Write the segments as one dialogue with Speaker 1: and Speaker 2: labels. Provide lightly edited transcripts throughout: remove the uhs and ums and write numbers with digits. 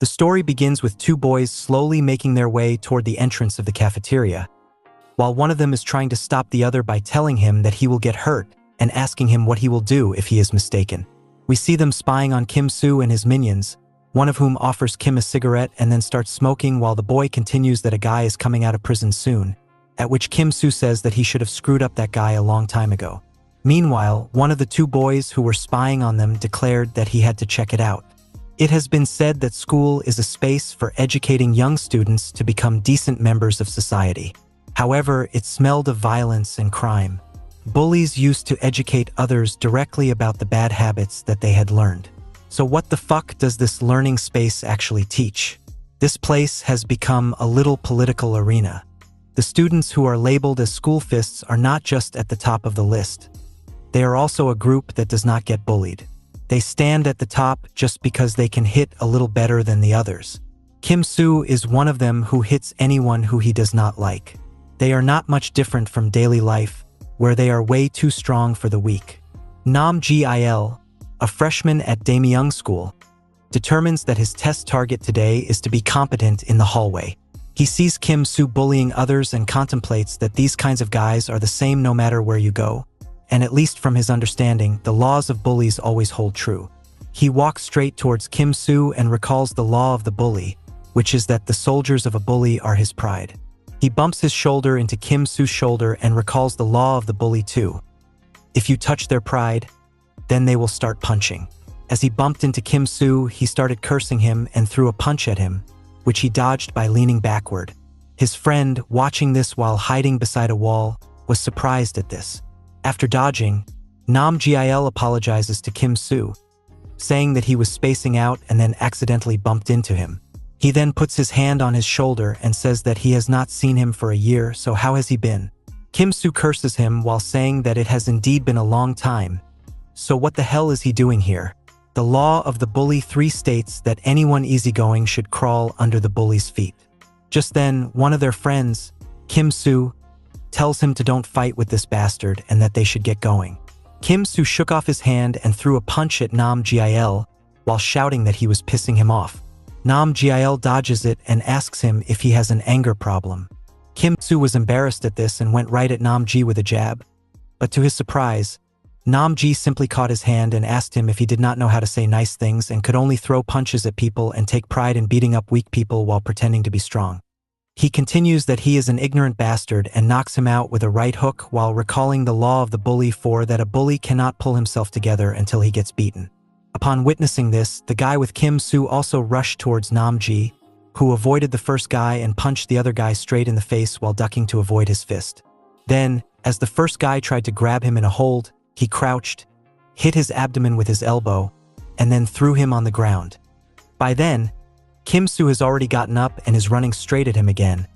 Speaker 1: The story begins with two boys slowly making their way toward the entrance of the cafeteria, while one of them is trying to stop the other by telling him that he will get hurt and asking him what he will do if he is mistaken. We see them spying on Kim-soo and his minions, one of whom offers Kim a cigarette and then starts smoking while the boy continues that a guy is coming out of prison soon, at which Kim-soo says that he should have screwed up that guy a long time ago. Meanwhile, one of the two boys who were spying on them declared that he had to check it out. It has been said that school is a space for educating young students to become decent members of society. However, it smelled of violence and crime. Bullies used to educate others directly about the bad habits that they had learned. So what the fuck does this learning space actually teach? This place has become a little political arena. The students who are labeled as school fists are not just at the top of the list. They are also a group that does not get bullied. They stand at the top just because they can hit a little better than the others. Kim-soo is one of them who hits anyone who he does not like. They are not much different from daily life, where they are way too strong for the weak. Nam-gil, a freshman at Daemyeong School, determines that his test target today is to be competent in the hallway. He sees Kim-soo bullying others and contemplates that these kinds of guys are the same no matter where you go, and at least from his understanding, the laws of bullies always hold true. He walks straight towards Kim-soo and recalls the law of the bully, which is that the soldiers of a bully are his pride. He bumps his shoulder into Kim-soo's shoulder and recalls the law of the bully too. If you touch their pride, then they will start punching. As he bumped into Kim-soo, he started cursing him and threw a punch at him, which he dodged by leaning backward. His friend, watching this while hiding beside a wall, was surprised at this. After dodging, Nam-gil apologizes to Kim-soo, saying that he was spacing out and then accidentally bumped into him. He then puts his hand on his shoulder and says that he has not seen him for a year, so how has he been? Kim-soo curses him while saying that it has indeed been a long time. So what the hell is he doing here? The law of the bully 3 states that anyone easygoing should crawl under the bully's feet. Just then, one of their friends, Kim-soo, tells him to don't fight with this bastard and that they should get going. Kim-soo shook off his hand and threw a punch at Nam-gil while shouting that he was pissing him off. Nam-gil dodges it and asks him if he has an anger problem. Kim-soo was embarrassed at this and went right at Nam-gi with a jab. But to his surprise, Nam-gi simply caught his hand and asked him if he did not know how to say nice things and could only throw punches at people and take pride in beating up weak people while pretending to be strong. He continues that he is an ignorant bastard and knocks him out with a right hook while recalling the law of the bully 4 that a bully cannot pull himself together until he gets beaten. Upon witnessing this, the guy with Kim-soo also rushed towards Nam-gi, who avoided the first guy and punched the other guy straight in the face while ducking to avoid his fist. Then, as the first guy tried to grab him in a hold, he crouched, hit his abdomen with his elbow, and then threw him on the ground. By then, Kim-soo has already gotten up and is running straight at him again,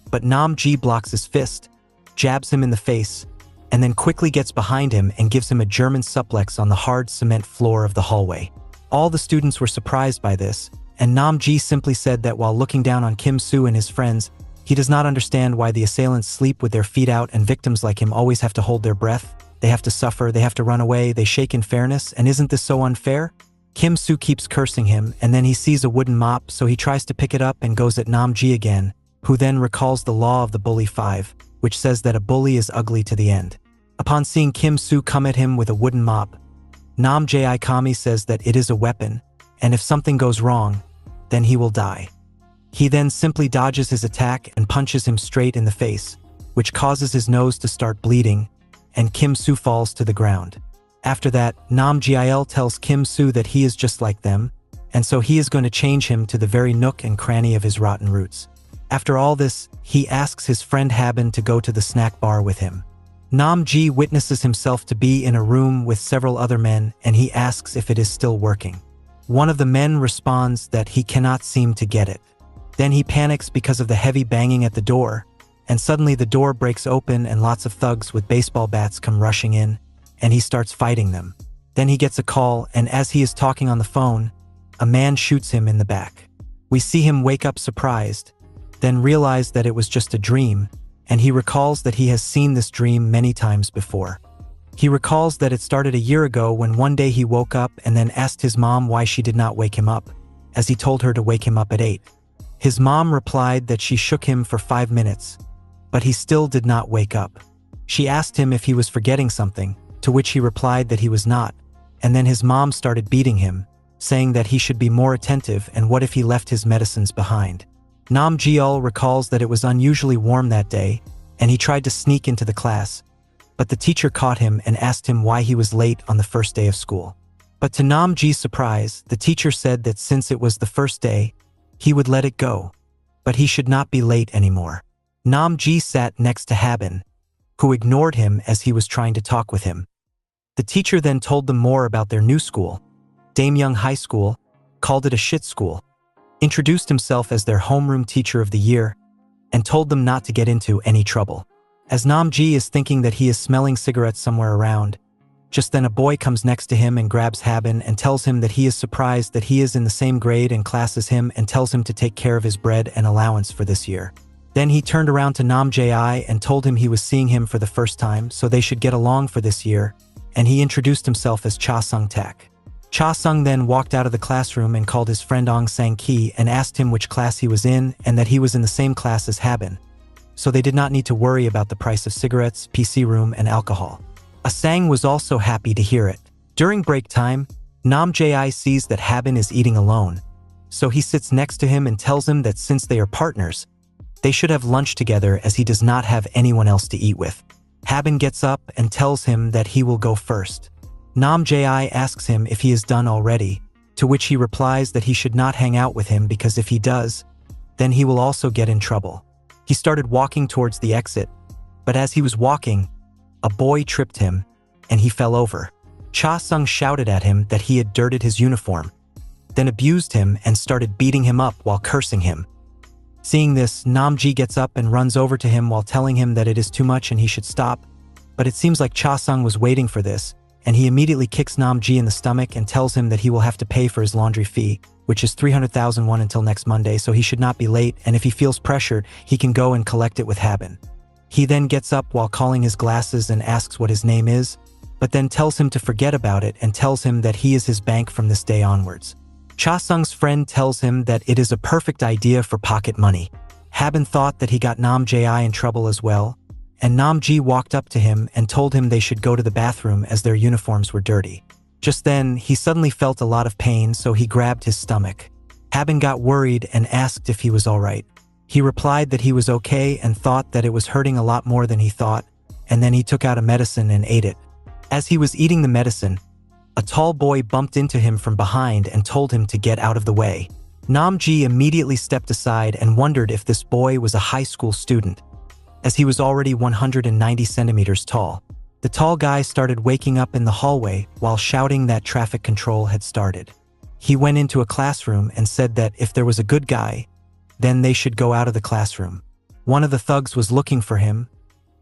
Speaker 1: but Nam-gi blocks his fist, jabs him in the face, and then quickly gets behind him and gives him a German suplex on the hard cement floor of the hallway. All the students were surprised by this, and Nam-gi simply said that while looking down on Kim-soo and his friends, he does not understand why the assailants sleep with their feet out and victims like him always have to hold their breath, they have to suffer, they have to run away, they shake in fairness, and isn't this so unfair? Kim-soo keeps cursing him, and then he sees a wooden mop, so he tries to pick it up and goes at Nam-gi again, who then recalls the law of the bully 5, which says that a bully is ugly to the end. Upon seeing Kim-soo come at him with a wooden mop, Nam-gi Kami says that it is a weapon, and if something goes wrong, then he will die. He then simply dodges his attack and punches him straight in the face, which causes his nose to start bleeding, and Kim-soo falls to the ground. After that, Nam-gil tells Kim-soo that he is just like them, and so he is going to change him to the very nook and cranny of his rotten roots. After all this, he asks his friend Haben to go to the snack bar with him. Nam-gi witnesses himself to be in a room with several other men, and he asks if it is still working. One of the men responds that he cannot seem to get it. Then he panics because of the heavy banging at the door, and suddenly the door breaks open and lots of thugs with baseball bats come rushing in, and he starts fighting them. Then he gets a call, and as he is talking on the phone, a man shoots him in the back. We see him wake up surprised, then realize that it was just a dream, and he recalls that he has seen this dream many times before. He recalls that it started a year ago when one day he woke up and then asked his mom why she did not wake him up, as he told her to wake him up at 8. His mom replied that she shook him for 5 minutes, but he still did not wake up. She asked him if he was forgetting something, to which he replied that he was not, and then his mom started beating him, saying that he should be more attentive and what if he left his medicines behind. Nam Jeol recalls that it was unusually warm that day, and he tried to sneak into the class, but the teacher caught him and asked him why he was late on the first day of school. But to Nam Ji's surprise, the teacher said that since it was the first day, he would let it go, but he should not be late anymore. Nam Ji sat next to Habin, who ignored him as he was trying to talk with him. The teacher then told them more about their new school, Daemyeong High School, called it a shit school, introduced himself as their homeroom teacher of the year, and told them not to get into any trouble. As Nam Ji is thinking that he is smelling cigarettes somewhere around, just then a boy comes next to him and grabs Habin and tells him that he is surprised that he is in the same grade and class as him and tells him to take care of his bread and allowance for this year. Then he turned around to Nam Ji and told him he was seeing him for the first time so they should get along for this year, and he introduced himself as Cha Sung-tak. Cha Sung then walked out of the classroom and called his friend Ong Sang-ki and asked him which class he was in and that he was in the same class as Habin, so they did not need to worry about the price of cigarettes, PC room, and alcohol. Asang was also happy to hear it. During break time, Nam Ji sees that Habin is eating alone, so he sits next to him and tells him that since they are partners, they should have lunch together as he does not have anyone else to eat with. Habin gets up and tells him that he will go first. Nam Ji asks him if he is done already, to which he replies that he should not hang out with him because if he does, then he will also get in trouble. He started walking towards the exit, but as he was walking, a boy tripped him, and he fell over. Cha Sung shouted at him that he had dirted his uniform, then abused him and started beating him up while cursing him. Seeing this, Nam Ji gets up and runs over to him while telling him that it is too much and he should stop, but it seems like Cha Sung was waiting for this, and he immediately kicks Nam Ji in the stomach and tells him that he will have to pay for his laundry fee, which is 300,000 won until next Monday, so he should not be late, and if he feels pressured, he can go and collect it with Habin. He then gets up while calling his glasses and asks what his name is, but then tells him to forget about it and tells him that he is his bank from this day onwards. Cha Sung's friend tells him that it is a perfect idea for pocket money. Habin thought that he got Nam Ji in trouble as well, and Nam Ji walked up to him and told him they should go to the bathroom as their uniforms were dirty. Just then, he suddenly felt a lot of pain, so he grabbed his stomach. Habin got worried and asked if he was alright. He replied that he was okay and thought that it was hurting a lot more than he thought, and then he took out a medicine and ate it. As he was eating the medicine, a tall boy bumped into him from behind and told him to get out of the way. Nam Ji immediately stepped aside and wondered if this boy was a high school student, as he was already 190 centimeters tall. The tall guy started waking up in the hallway while shouting that traffic control had started. He went into a classroom and said that if there was a good guy, then they should go out of the classroom. One of the thugs was looking for him,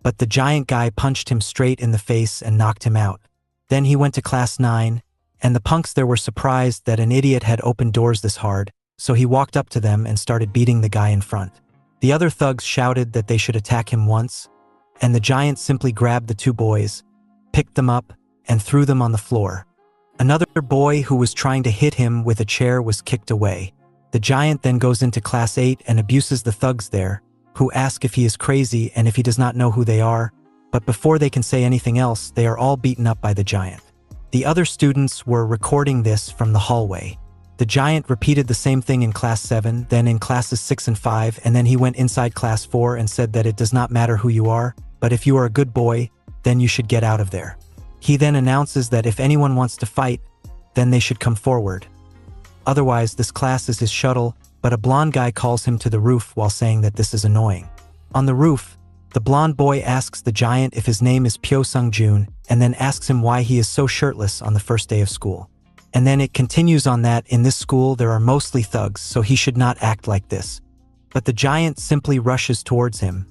Speaker 1: but the giant guy punched him straight in the face and knocked him out. Then he went to class 9, and the punks there were surprised that an idiot had opened doors this hard, so he walked up to them and started beating the guy in front. The other thugs shouted that they should attack him once, and the giant simply grabbed the two boys, picked them up, and threw them on the floor. Another boy who was trying to hit him with a chair was kicked away. The giant then goes into class 8 and abuses the thugs there, who ask if he is crazy and if he does not know who they are, but before they can say anything else, they are all beaten up by the giant. The other students were recording this from the hallway. The giant repeated the same thing in class 7, then in classes 6 and 5, and then he went inside class 4 and said that it does not matter who you are, but if you are a good boy, then you should get out of there. He then announces that if anyone wants to fight, then they should come forward. Otherwise, this class is his shuttle, but a blonde guy calls him to the roof while saying that this is annoying. On the roof, the blonde boy asks the giant if his name is Pyo Sung-jun, and then asks him why he is so shirtless on the first day of school. And then it continues on that in this school there are mostly thugs, so he should not act like this. But the giant simply rushes towards him,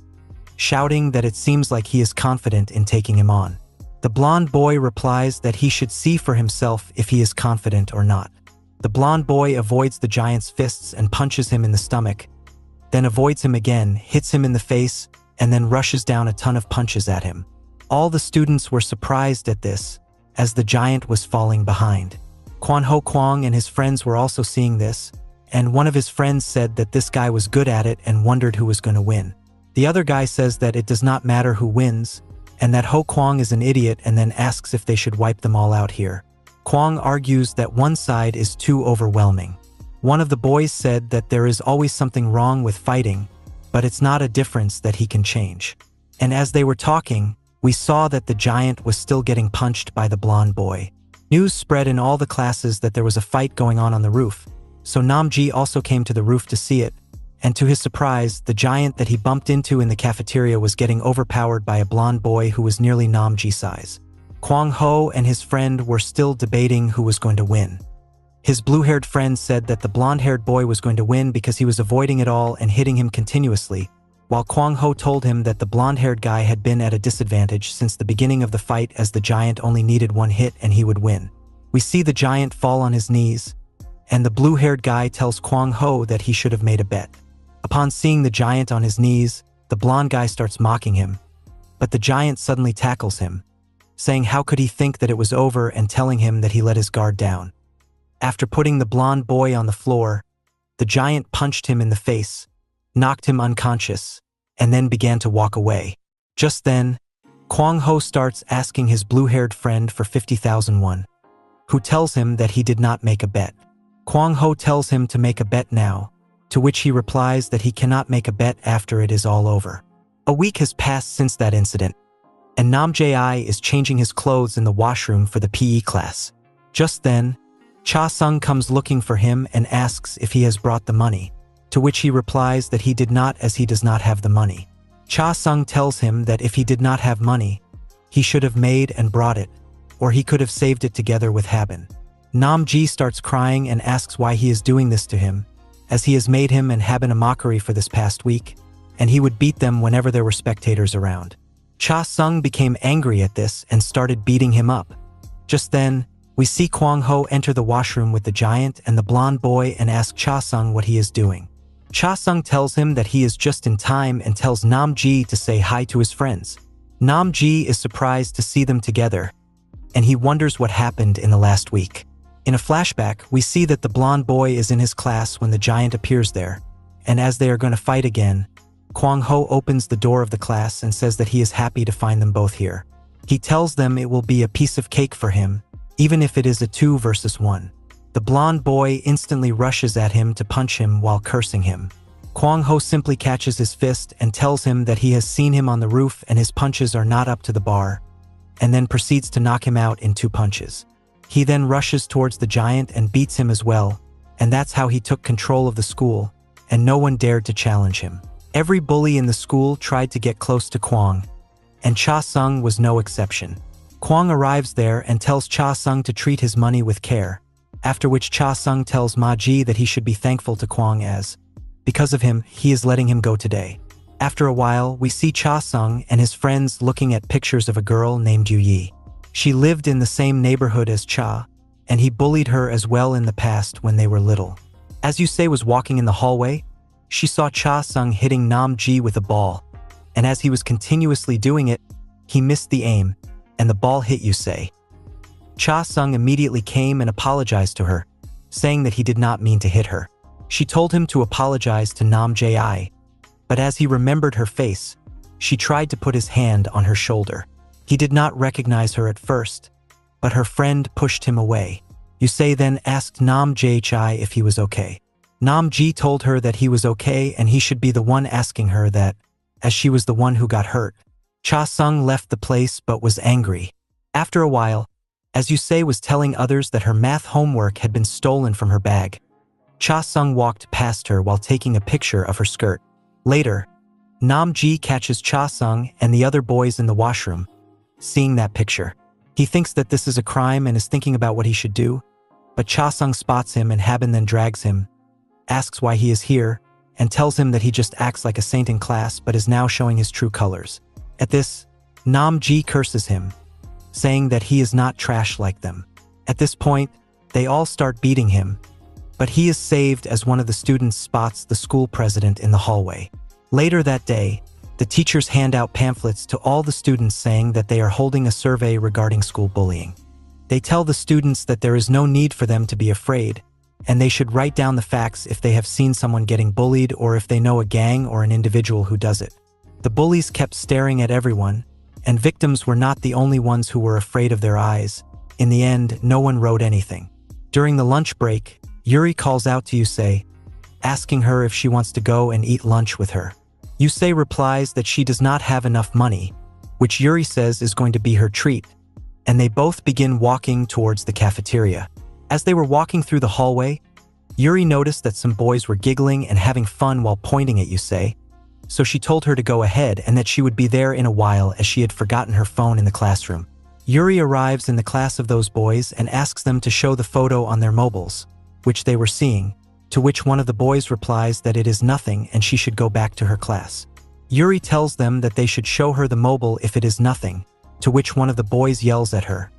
Speaker 1: shouting that it seems like he is confident in taking him on. The blonde boy replies that he should see for himself if he is confident or not. The blonde boy avoids the giant's fists and punches him in the stomach, then avoids him again, hits him in the face, and then rushes down a ton of punches at him. All the students were surprised at this, as the giant was falling behind. Kwon Ho Kwang and his friends were also seeing this, and one of his friends said that this guy was good at it and wondered who was going to win. The other guy says that it does not matter who wins, and that Ho Kwang is an idiot, and then asks if they should wipe them all out here. Kwang argues that one side is too overwhelming. One of the boys said that there is always something wrong with fighting, but it's not a difference that he can change. And as they were talking, we saw that the giant was still getting punched by the blonde boy. News spread in all the classes that there was a fight going on the roof, so Namji also came to the roof to see it, and to his surprise, the giant that he bumped into in the cafeteria was getting overpowered by a blonde boy who was nearly Namji's size. Kwang Ho and his friend were still debating who was going to win. His blue-haired friend said that the blonde-haired boy was going to win because he was avoiding it all and hitting him continuously, while Kwang Ho told him that the blonde-haired guy had been at a disadvantage since the beginning of the fight, as the giant only needed one hit and he would win. We see the giant fall on his knees, and the blue-haired guy tells Kwang Ho that he should have made a bet. Upon seeing the giant on his knees, the blonde guy starts mocking him, but the giant suddenly tackles him, saying how could he think that it was over and telling him that he let his guard down. After putting the blonde boy on the floor, the giant punched him in the face, knocked him unconscious, and then began to walk away. Just then, Kwang Ho starts asking his blue-haired friend for 50,000 won, who tells him that he did not make a bet. Kwang Ho tells him to make a bet now, to which he replies that he cannot make a bet after it is all over. A week has passed since that incident, and Nam Jae is changing his clothes in the washroom for the PE class. Just then, Cha Sung comes looking for him and asks if he has brought the money, to which he replies that he did not, as he does not have the money. Cha Sung tells him that if he did not have money, he should have made and brought it, or he could have saved it together with Habin. Nam Ji starts crying and asks why he is doing this to him, as he has made him and Habin a mockery for this past week, and he would beat them whenever there were spectators around. Cha Sung became angry at this and started beating him up. Just then, we see Kwang Ho enter the washroom with the giant and the blonde boy and ask Cha Sung what he is doing. Cha Sung tells him that he is just in time and tells Nam Ji to say hi to his friends. Nam Ji is surprised to see them together, and he wonders what happened in the last week. In a flashback, we see that the blonde boy is in his class when the giant appears there, and as they are going to fight again, Kwang Ho opens the door of the class and says that he is happy to find them both here. He tells them it will be a piece of cake for him, even if it is a 2 versus 1. The blonde boy instantly rushes at him to punch him while cursing him. Kwang Ho simply catches his fist and tells him that he has seen him on the roof and his punches are not up to the bar, and then proceeds to knock him out in 2 punches. He then rushes towards the giant and beats him as well, and that's how he took control of the school, and no one dared to challenge him. Every bully in the school tried to get close to Kwang, and Cha Sung was no exception. Kwang arrives there and tells Cha Sung to treat his money with care, after which Cha Sung tells Ma Ji that he should be thankful to Kwang as, because of him, he is letting him go today. After a while, we see Cha Sung and his friends looking at pictures of a girl named Yu Yi. She lived in the same neighborhood as Cha, and he bullied her as well in the past when they were little. As Yusei was walking in the hallway, she saw Cha Sung hitting Nam Ji with a ball, and as he was continuously doing it, he missed the aim, and the ball hit Yusei. Cha Sung immediately came and apologized to her, saying that he did not mean to hit her. She told him to apologize to Nam Jae, but as he remembered her face, she tried to put his hand on her shoulder. He did not recognize her at first, but her friend pushed him away. Yusei then asked Nam Jae if he was okay. Nam Ji told her that he was okay and he should be the one asking her that, as she was the one who got hurt. Cha Sung left the place but was angry. After a while, as Yusei was telling others that her math homework had been stolen from her bag, Cha Sung walked past her while taking a picture of her skirt. Later, Nam Ji catches Cha Sung and the other boys in the washroom, seeing that picture. He thinks that this is a crime and is thinking about what he should do, but Cha Sung spots him and Habin then drags him, asks why he is here, and tells him that he just acts like a saint in class but is now showing his true colors. At this, Nam Ji curses him, saying that he is not trash like them. At this point, they all start beating him, but he is saved as one of the students spots the school president in the hallway. Later that day, the teachers hand out pamphlets to all the students saying that they are holding a survey regarding school bullying. They tell the students that there is no need for them to be afraid, and they should write down the facts if they have seen someone getting bullied or if they know a gang or an individual who does it. The bullies kept staring at everyone, and victims were not the only ones who were afraid of their eyes. In the end, no one wrote anything. During the lunch break, Yuri calls out to Yusei, asking her if she wants to go and eat lunch with her. Yusei replies that she does not have enough money, which Yuri says is going to be her treat, and they both begin walking towards the cafeteria. As they were walking through the hallway, Yuri noticed that some boys were giggling and having fun while pointing at Yusei, so she told her to go ahead and that she would be there in a while as she had forgotten her phone in the classroom. Yuri arrives in the class of those boys and asks them to show the photo on their mobiles, which they were seeing, to which one of the boys replies that it is nothing and she should go back to her class. Yuri tells them that they should show her the mobile if it is nothing, to which one of the boys yells at her.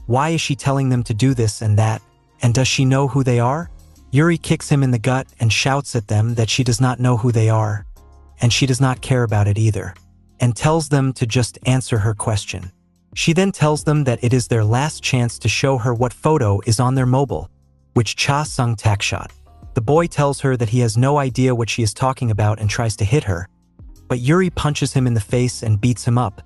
Speaker 1: Why is she telling them to do this and that, and does she know who they are? Yuri kicks him in the gut and shouts at them that she does not know who they are, and she does not care about it either, and tells them to just answer her question. She then tells them that it is their last chance to show her what photo is on their mobile, which Cha Sung-tak shot. The boy tells her that he has no idea what she is talking about and tries to hit her, but Yuri punches him in the face and beats him up,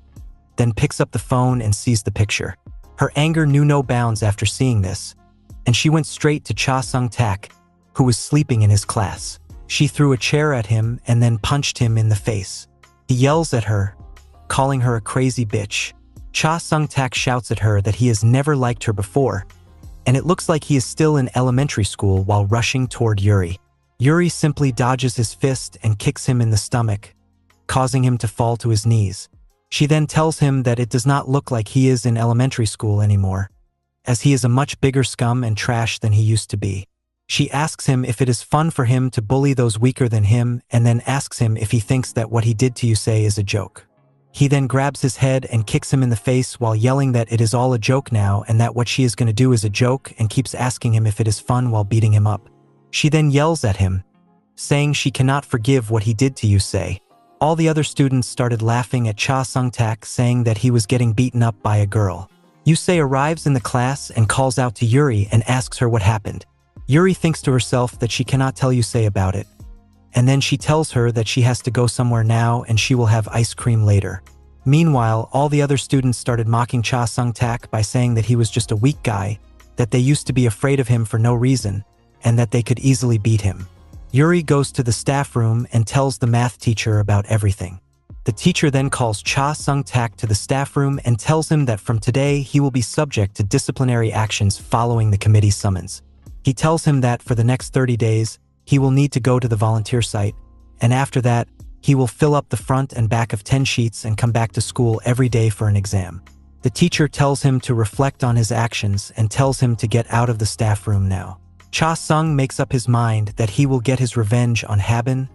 Speaker 1: then picks up the phone and sees the picture. Her anger knew no bounds after seeing this, and she went straight to Cha Sung-tak, who was sleeping in his class. She threw a chair at him and then punched him in the face. He yells at her, calling her a crazy bitch. Cha Sung-tak shouts at her that he has never liked her before, and it looks like he is still in elementary school while rushing toward Yuri. Yuri simply dodges his fist and kicks him in the stomach, causing him to fall to his knees. She then tells him that it does not look like he is in elementary school anymore, as he is a much bigger scum and trash than he used to be. She asks him if it is fun for him to bully those weaker than him and then asks him if he thinks that what he did to Yusei is a joke. He then grabs his head and kicks him in the face while yelling that it is all a joke now and that what she is going to do is a joke, and keeps asking him if it is fun while beating him up. She then yells at him, saying she cannot forgive what he did to Yusei. All the other students started laughing at Cha Sung-tak, saying that he was getting beaten up by a girl. Yusei arrives in the class and calls out to Yuri and asks her what happened. Yuri thinks to herself that she cannot tell Yusei about it, and then she tells her that she has to go somewhere now and she will have ice cream later. Meanwhile, all the other students started mocking Cha Sung-tak by saying that he was just a weak guy, that they used to be afraid of him for no reason, and that they could easily beat him. Yuri goes to the staff room and tells the math teacher about everything. The teacher then calls Cha Sung-tak to the staff room and tells him that from today he will be subject to disciplinary actions following the committee's summons. He tells him that for the next 30 days, he will need to go to the volunteer site, and after that, he will fill up the front and back of 10 sheets and come back to school every day for an exam. The teacher tells him to reflect on his actions and tells him to get out of the staff room now. Cha Sung makes up his mind that he will get his revenge on Habin,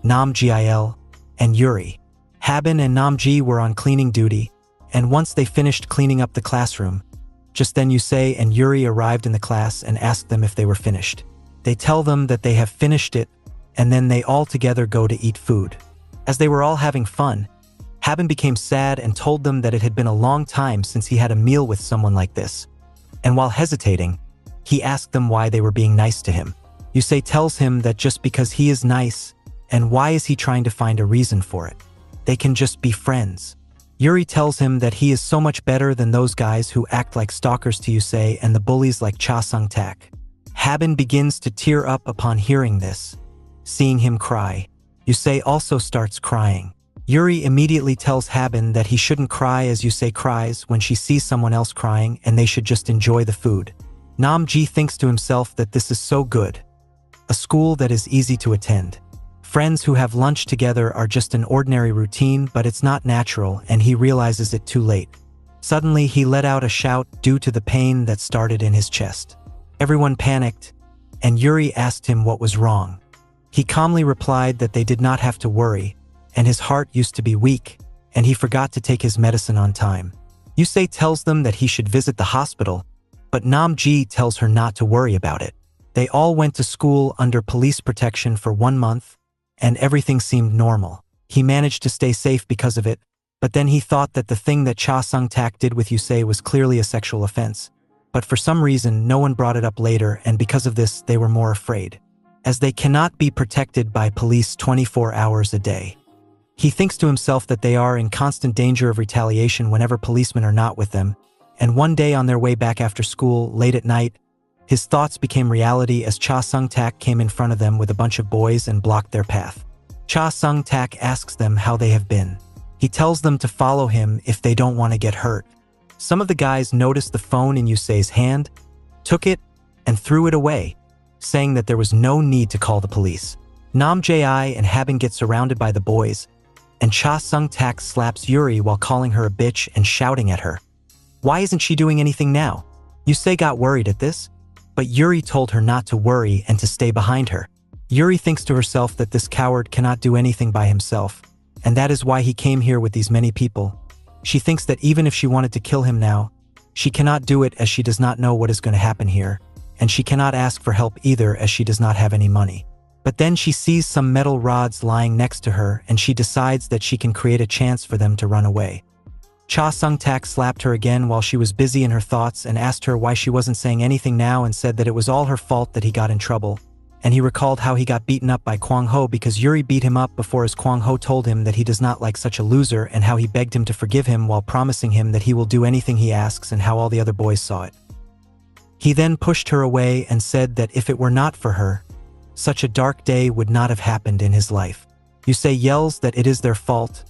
Speaker 1: Namgil, and Yuri. Habin and Namji were on cleaning duty, and once they finished cleaning up the classroom, just then Yusei and Yuri arrived in the class and asked them if they were finished. They tell them that they have finished it, and then they all together go to eat food. As they were all having fun, Habin became sad and told them that it had been a long time since he had a meal with someone like this. And while hesitating, he asked them why they were being nice to him. Yusei tells him that just because he is nice, and why is he trying to find a reason for it? They can just be friends. Yuri tells him that he is so much better than those guys who act like stalkers to Yusei and the bullies like Cha Sung-tak. Habin begins to tear up upon hearing this, seeing him cry. Yusei also starts crying. Yuri immediately tells Habin that he shouldn't cry as Yusei cries when she sees someone else crying, and they should just enjoy the food. Namji thinks to himself that this is so good. A school that is easy to attend. Friends who have lunch together are just an ordinary routine, but it's not natural, and he realizes it too late. Suddenly, he let out a shout due to the pain that started in his chest. Everyone panicked, and Yuri asked him what was wrong. He calmly replied that they did not have to worry, and his heart used to be weak, and he forgot to take his medicine on time. Yusei tells them that he should visit the hospital, but Namji tells her not to worry about it. They all went to school under police protection for 1 month, and everything seemed normal. He managed to stay safe because of it, but then he thought that the thing that Cha Sung-tak did with Yusei was clearly a sexual offense. but for some reason no one brought it up later, and because of this they were more afraid, as they cannot be protected by police 24 hours a day. He thinks to himself that they are in constant danger of retaliation whenever policemen are not with them, and one day on their way back after school, late at night, his thoughts became reality as Cha Sung-tak came in front of them with a bunch of boys and blocked their path. Cha Sung-tak asks them how they have been. He tells them to follow him if they don't want to get hurt. Some of the guys noticed the phone in Yusei's hand, took it, and threw it away, saying that there was no need to call the police. Nam Jae and Habin get surrounded by the boys, and Cha Sung-tak slaps Yuri while calling her a bitch and shouting at her. Why isn't she doing anything now? Yusei got worried at this, but Yuri told her not to worry and to stay behind her. Yuri thinks to herself that this coward cannot do anything by himself, and that is why he came here with these many people. She thinks that even if she wanted to kill him now, she cannot do it as she does not know what is going to happen here, and she cannot ask for help either as she does not have any money. But then she sees some metal rods lying next to her and she decides that she can create a chance for them to run away. Cha Sung-tak slapped her again while she was busy in her thoughts and asked her why she wasn't saying anything now and said that it was all her fault that he got in trouble. And he recalled how he got beaten up by Kwang Ho because Yuri beat him up before, as Kwang Ho told him that he does not like such a loser, and how he begged him to forgive him while promising him that he will do anything he asks, and how all the other boys saw it. He then pushed her away and said that if it were not for her, such a dark day would not have happened in his life. Yusei yells that it is their fault,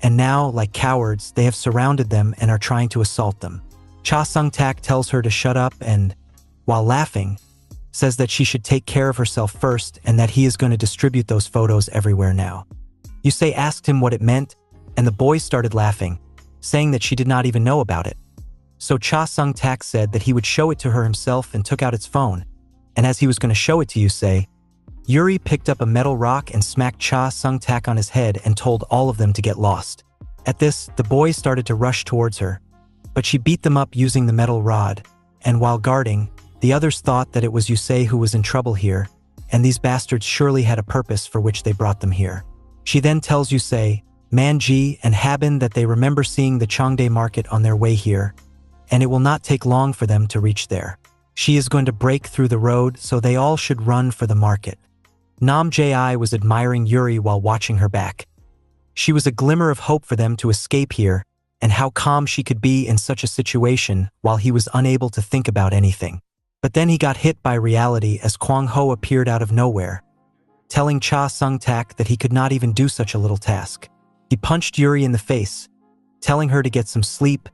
Speaker 1: and now, like cowards, they have surrounded them and are trying to assault them. Cha Sung-tak tells her to shut up and, while laughing, says that she should take care of herself first and that he is going to distribute those photos everywhere now. Yusei asked him what it meant, and the boys started laughing, saying that she did not even know about it. So Cha Sung-tak said that he would show it to her himself and took out its phone, and as he was going to show it to Yusei, Yuri picked up a metal rock and smacked Cha Sung-tak on his head and told all of them to get lost. At this, the boys started to rush towards her, but she beat them up using the metal rod, and while guarding, the others thought that it was Yusei who was in trouble here, and these bastards surely had a purpose for which they brought them here. She then tells Yusei, Manji, and Habin that they remember seeing the Cheongdae market on their way here, and it will not take long for them to reach there. She is going to break through the road, so they all should run for the market. Nam Jae was admiring Yuri while watching her back. She was a glimmer of hope for them to escape here, and how calm she could be in such a situation while he was unable to think about anything. But then he got hit by reality as Kwang Ho appeared out of nowhere, telling Cha Sung-tak that he could not even do such a little task. He punched Yuri in the face, telling her to get some sleep,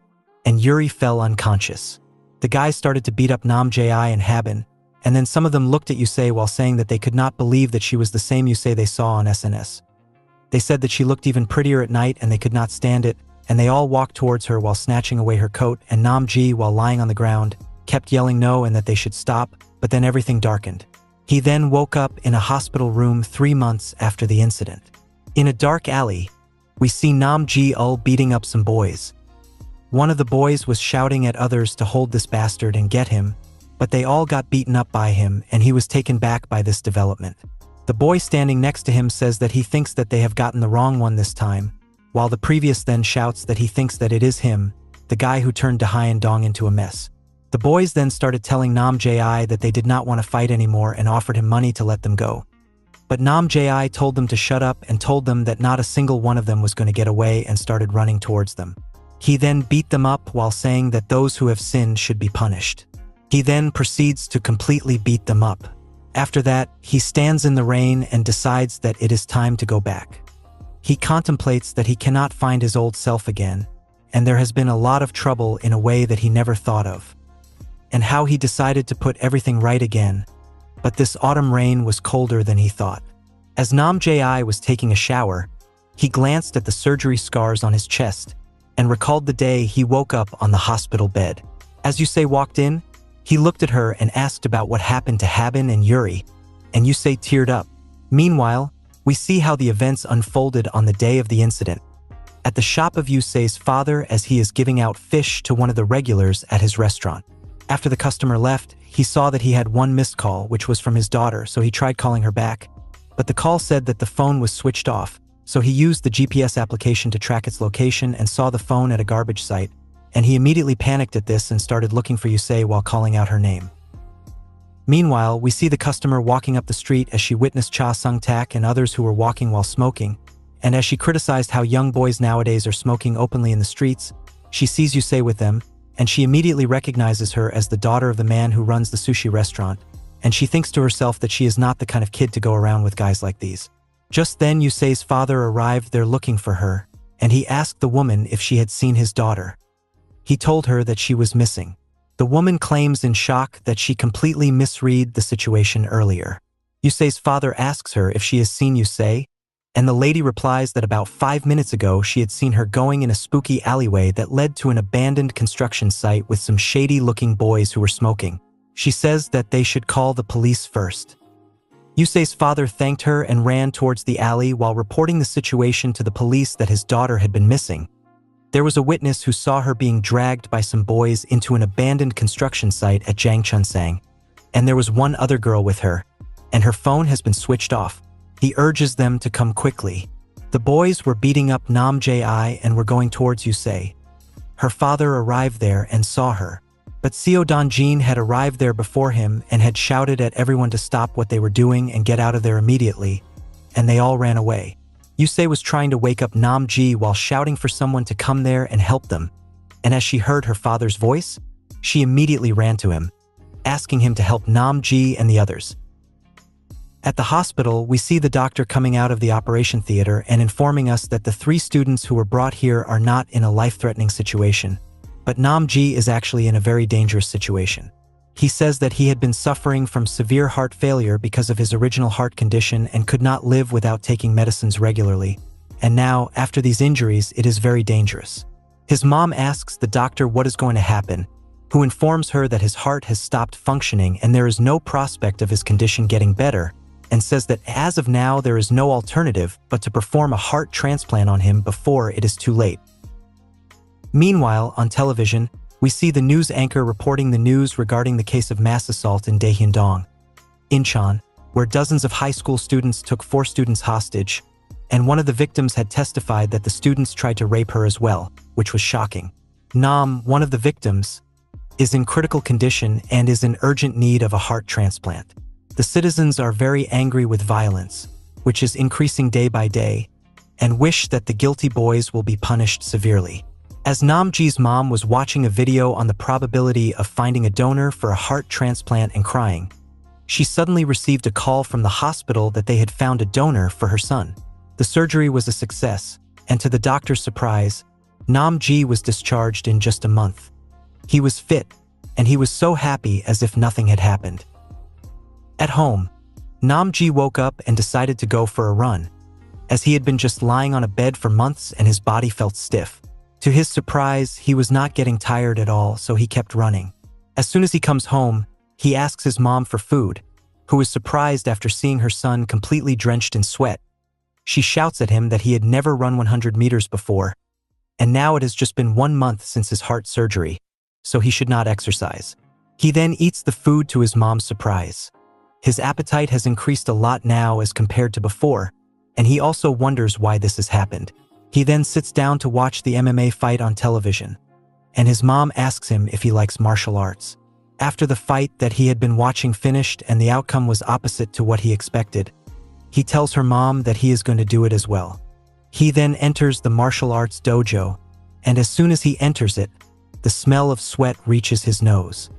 Speaker 1: and Yuri fell unconscious. The guys started to beat up Nam Jae and Habin, and then some of them looked at Yusei while saying that they could not believe that she was the same Yusei they saw on SNS. They said that she looked even prettier at night and they could not stand it, and they all walked towards her while snatching away her coat, and Nam Ji, while lying on the ground, kept yelling no and that they should stop, but then everything darkened. He then woke up in a hospital room 3 months after the incident. In a dark alley, we see Nam Ji-ul beating up some boys. One of the boys was shouting at others to hold this bastard and get him, but they all got beaten up by him and he was taken back by this development. The boy standing next to him says that he thinks that they have gotten the wrong one this time, while the previous then shouts that he thinks that it is him, the guy who turned Dahyun Dong into a mess. The boys then started telling Nam Jae that they did not want to fight anymore and offered him money to let them go. But Nam Jae told them to shut up and told them that not a single one of them was going to get away and started running towards them. He then beat them up while saying that those who have sinned should be punished. He then proceeds to completely beat them up. After that, he stands in the rain and decides that it is time to go back. He contemplates that he cannot find his old self again, and there has been a lot of trouble in a way that he never thought of, and how he decided to put everything right again, but this autumn rain was colder than he thought. As Nam Jae was taking a shower, he glanced at the surgery scars on his chest and recalled the day he woke up on the hospital bed. As Yusei walked in, he looked at her and asked about what happened to Habin and Yuri, and Yusei teared up. Meanwhile, we see how the events unfolded on the day of the incident. At the shop of Yusei's father as he is giving out fish to one of the regulars at his restaurant. After the customer left, he saw that he had one missed call, which was from his daughter, so he tried calling her back. But the call said that the phone was switched off, so he used the GPS application to track its location and saw the phone at a garbage site, and he immediately panicked at this and started looking for Yusei while calling out her name. Meanwhile, we see the customer walking up the street as she witnessed Cha Sung-tak and others who were walking while smoking, and as she criticized how young boys nowadays are smoking openly in the streets, she sees Yusei with them, and she immediately recognizes her as the daughter of the man who runs the sushi restaurant, and she thinks to herself that she is not the kind of kid to go around with guys like these. Just then Yusei's father arrived there looking for her, and he asked the woman if she had seen his daughter. He told her that she was missing. The woman claims in shock that she completely misread the situation earlier. Yusei's father asks her if she has seen Yusei, and the lady replies that about 5 minutes ago she had seen her going in a spooky alleyway that led to an abandoned construction site with some shady-looking boys who were smoking. She says that they should call the police first. Yusei's father thanked her and ran towards the alley while reporting the situation to the police that his daughter had been missing. There was a witness who saw her being dragged by some boys into an abandoned construction site at Jangchunsang, and there was one other girl with her, and her phone has been switched off. He urges them to come quickly. The boys were beating up Nam Ji and were going towards Yusei. Her father arrived there and saw her, but Seo Donjin had arrived there before him and had shouted at everyone to stop what they were doing and get out of there immediately, and they all ran away. Yusei was trying to wake up Nam Ji while shouting for someone to come there and help them, and as she heard her father's voice, she immediately ran to him, asking him to help Nam Ji and the others. At the hospital, we see the doctor coming out of the operation theater and informing us that the 3 students who were brought here are not in a life-threatening situation, but Nam Ji is actually in a very dangerous situation. He says that he had been suffering from severe heart failure because of his original heart condition and could not live without taking medicines regularly, and now, after these injuries, it is very dangerous. His mom asks the doctor what is going to happen, who informs her that his heart has stopped functioning and there is no prospect of his condition getting better, and says that as of now there is no alternative but to perform a heart transplant on him before it is too late. Meanwhile, on television, we see the news anchor reporting the news regarding the case of mass assault in Daehyundong, Incheon, where dozens of high school students took 4 students hostage, and one of the victims had testified that the students tried to rape her as well, which was shocking. Nam, one of the victims, is in critical condition and is in urgent need of a heart transplant. The citizens are very angry with violence, which is increasing day by day, and wish that the guilty boys will be punished severely. As Nam Ji's mom was watching a video on the probability of finding a donor for a heart transplant and crying, she suddenly received a call from the hospital that they had found a donor for her son. The surgery was a success, and to the doctor's surprise, Nam Ji was discharged in just a month. He was fit, and he was so happy as if nothing had happened. At home, Nam Ji woke up and decided to go for a run, as he had been just lying on a bed for months and his body felt stiff. To his surprise, he was not getting tired at all, so he kept running. As soon as he comes home, he asks his mom for food, who is surprised after seeing her son completely drenched in sweat. She shouts at him that he had never run 100 meters before, and now it has just been 1 month since his heart surgery, so he should not exercise. He then eats the food to his mom's surprise. His appetite has increased a lot now as compared to before, and he also wonders why this has happened. He then sits down to watch the MMA fight on television, and his mom asks him if he likes martial arts. After the fight that he had been watching finished and the outcome was opposite to what he expected, he tells her mom that he is going to do it as well. He then enters the martial arts dojo, and as soon as he enters it, the smell of sweat reaches his nose.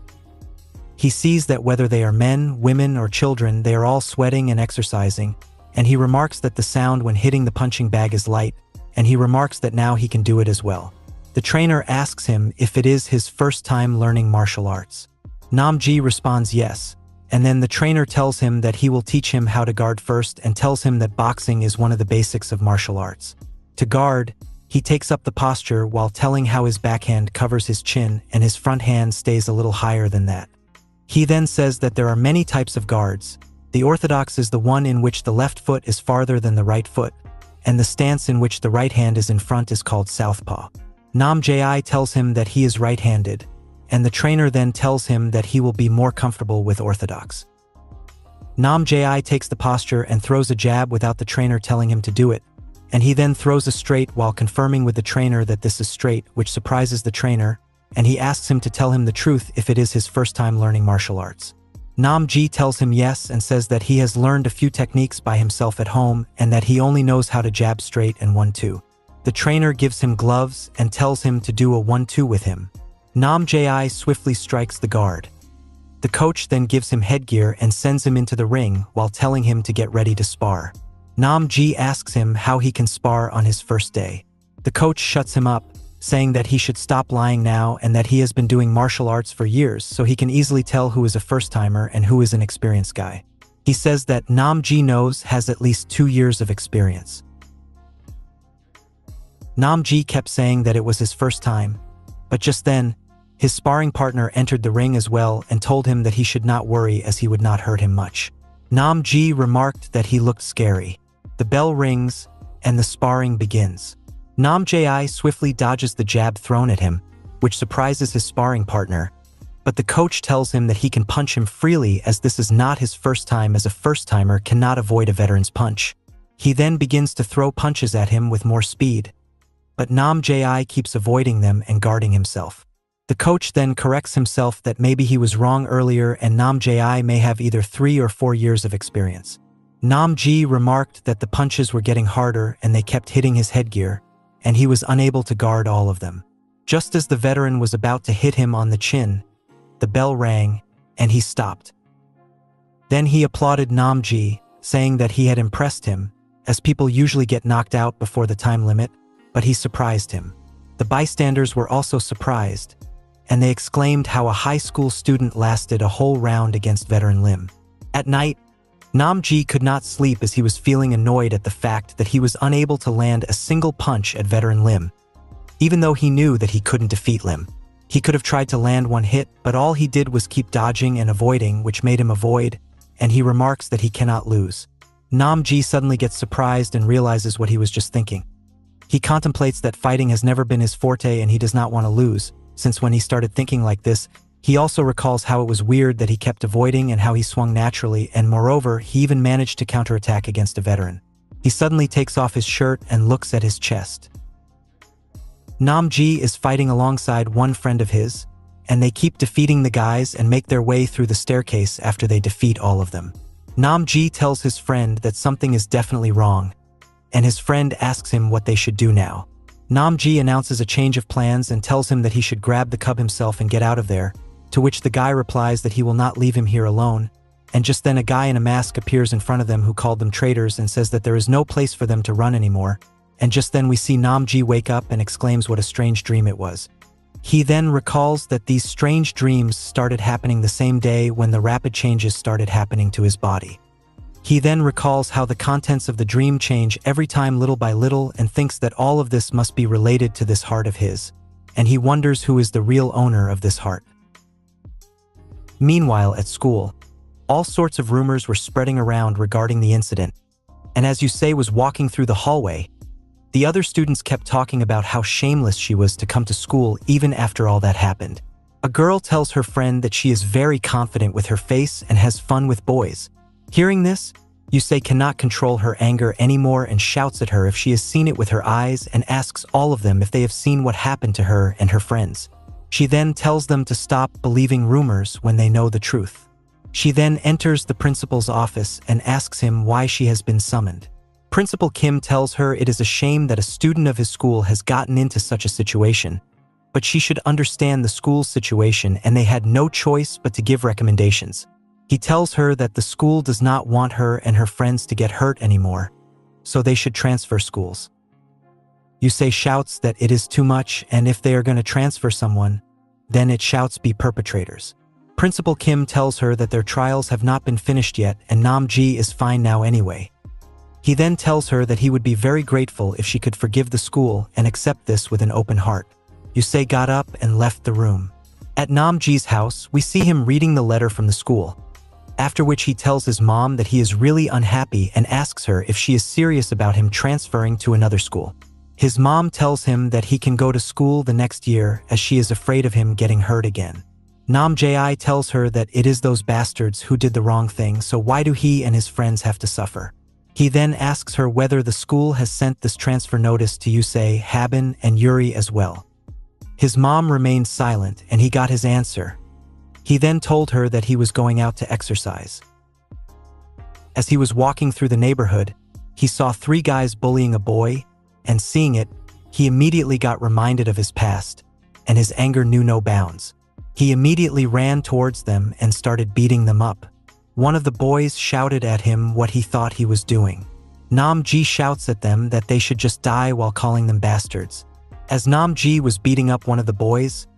Speaker 1: He sees that whether they are men, women, or children, they are all sweating and exercising, and he remarks that the sound when hitting the punching bag is light, and he remarks that now he can do it as well. The trainer asks him if it is his first time learning martial arts. Nam Ji responds yes, and then the trainer tells him that he will teach him how to guard first and tells him that boxing is one of the basics of martial arts. To guard, he takes up the posture while telling how his backhand covers his chin and his front hand stays a little higher than that. He then says that there are many types of guards. The orthodox is the one in which the left foot is farther than the right foot, and the stance in which the right hand is in front is called southpaw. Nam Ji tells him that he is right-handed, and the trainer then tells him that he will be more comfortable with orthodox. Nam Ji takes the posture and throws a jab without the trainer telling him to do it, and he then throws a straight while confirming with the trainer that this is straight, which surprises the trainer, and he asks him to tell him the truth if it is his first time learning martial arts. Nam-ji tells him yes and says that he has learned a few techniques by himself at home and that he only knows how to jab straight and 1-2. The trainer gives him gloves and tells him to do a 1-2 with him. Nam-ji swiftly strikes the guard. The coach then gives him headgear and sends him into the ring while telling him to get ready to spar. Nam-ji asks him how he can spar on his first day. The coach shuts him up, saying that he should stop lying now and that he has been doing martial arts for years so he can easily tell who is a first-timer and who is an experienced guy. He says that Nam-ji has at least 2 years of experience. Nam-ji kept saying that it was his first time, but just then, his sparring partner entered the ring as well and told him that he should not worry as he would not hurt him much. Nam-ji remarked that he looked scary. The bell rings, and the sparring begins. Nam-ji swiftly dodges the jab thrown at him, which surprises his sparring partner, but the coach tells him that he can punch him freely as this is not his first time as a first-timer cannot avoid a veteran's punch. He then begins to throw punches at him with more speed, but Nam-ji keeps avoiding them and guarding himself. The coach then corrects himself that maybe he was wrong earlier and Nam-ji may have either 3 or 4 years of experience. Nam-ji remarked that the punches were getting harder and they kept hitting his headgear, and he was unable to guard all of them. Just as the veteran was about to hit him on the chin, the bell rang, and he stopped. Then he applauded Nam-ji, saying that he had impressed him, as people usually get knocked out before the time limit, but he surprised him. The bystanders were also surprised, and they exclaimed how a high school student lasted a whole round against veteran Lim. At night, Nam-ji could not sleep as he was feeling annoyed at the fact that he was unable to land a single punch at veteran Lim. Even though he knew that he couldn't defeat Lim, he could have tried to land one hit, but all he did was keep dodging and avoiding, which made him avoid, and he remarks that he cannot lose. Nam-ji suddenly gets surprised and realizes what he was just thinking. He contemplates that fighting has never been his forte and he does not want to lose, since when he started thinking like this, he also recalls how it was weird that he kept avoiding and how he swung naturally, and moreover, he even managed to counterattack against a veteran. He suddenly takes off his shirt and looks at his chest. Nam-ji is fighting alongside one friend of his, and they keep defeating the guys and make their way through the staircase after they defeat all of them. Nam-ji tells his friend that something is definitely wrong, and his friend asks him what they should do now. Nam-ji announces a change of plans and tells him that he should grab the cub himself and get out of there, to which the guy replies that he will not leave him here alone, and just then a guy in a mask appears in front of them who called them traitors and says that there is no place for them to run anymore, and just then we see Nam-ji wake up and exclaims what a strange dream it was. He then recalls that these strange dreams started happening the same day when the rapid changes started happening to his body. He then recalls how the contents of the dream change every time little by little and thinks that all of this must be related to this heart of his, and he wonders who is the real owner of this heart. Meanwhile, at school, all sorts of rumors were spreading around regarding the incident, and as Yusei was walking through the hallway, the other students kept talking about how shameless she was to come to school even after all that happened. A girl tells her friend that she is very confident with her face and has fun with boys. Hearing this, Yusei cannot control her anger anymore and shouts at her if she has seen it with her eyes and asks all of them if they have seen what happened to her and her friends. She then tells them to stop believing rumors when they know the truth. She then enters the principal's office and asks him why she has been summoned. Principal Kim tells her it is a shame that a student of his school has gotten into such a situation, but she should understand the school's situation and they had no choice but to give recommendations. He tells her that the school does not want her and her friends to get hurt anymore, so they should transfer schools. Yusei shouts that it is too much, and if they are going to transfer someone, then it shouts be perpetrators. Principal Kim tells her that their trials have not been finished yet and Nam-ji is fine now anyway. He then tells her that he would be very grateful if she could forgive the school and accept this with an open heart. Yusei got up and left the room. At Nam-ji's house, we see him reading the letter from the school, after which he tells his mom that he is really unhappy and asks her if she is serious about him transferring to another school. His mom tells him that he can go to school the next year as she is afraid of him getting hurt again. Nam-ji tells her that it is those bastards who did the wrong thing, so why do he and his friends have to suffer? He then asks her whether the school has sent this transfer notice to Yusei, Haben, and Yuri as well. His mom remained silent, and he got his answer. He then told her that he was going out to exercise. As he was walking through the neighborhood, he saw 3 guys bullying a boy, and seeing it, he immediately got reminded of his past, and his anger knew no bounds. He immediately ran towards them and started beating them up. One of the boys shouted at him what he thought he was doing. Nam-ji shouts at them that they should just die while calling them bastards. As Nam-ji was beating up one of the boys,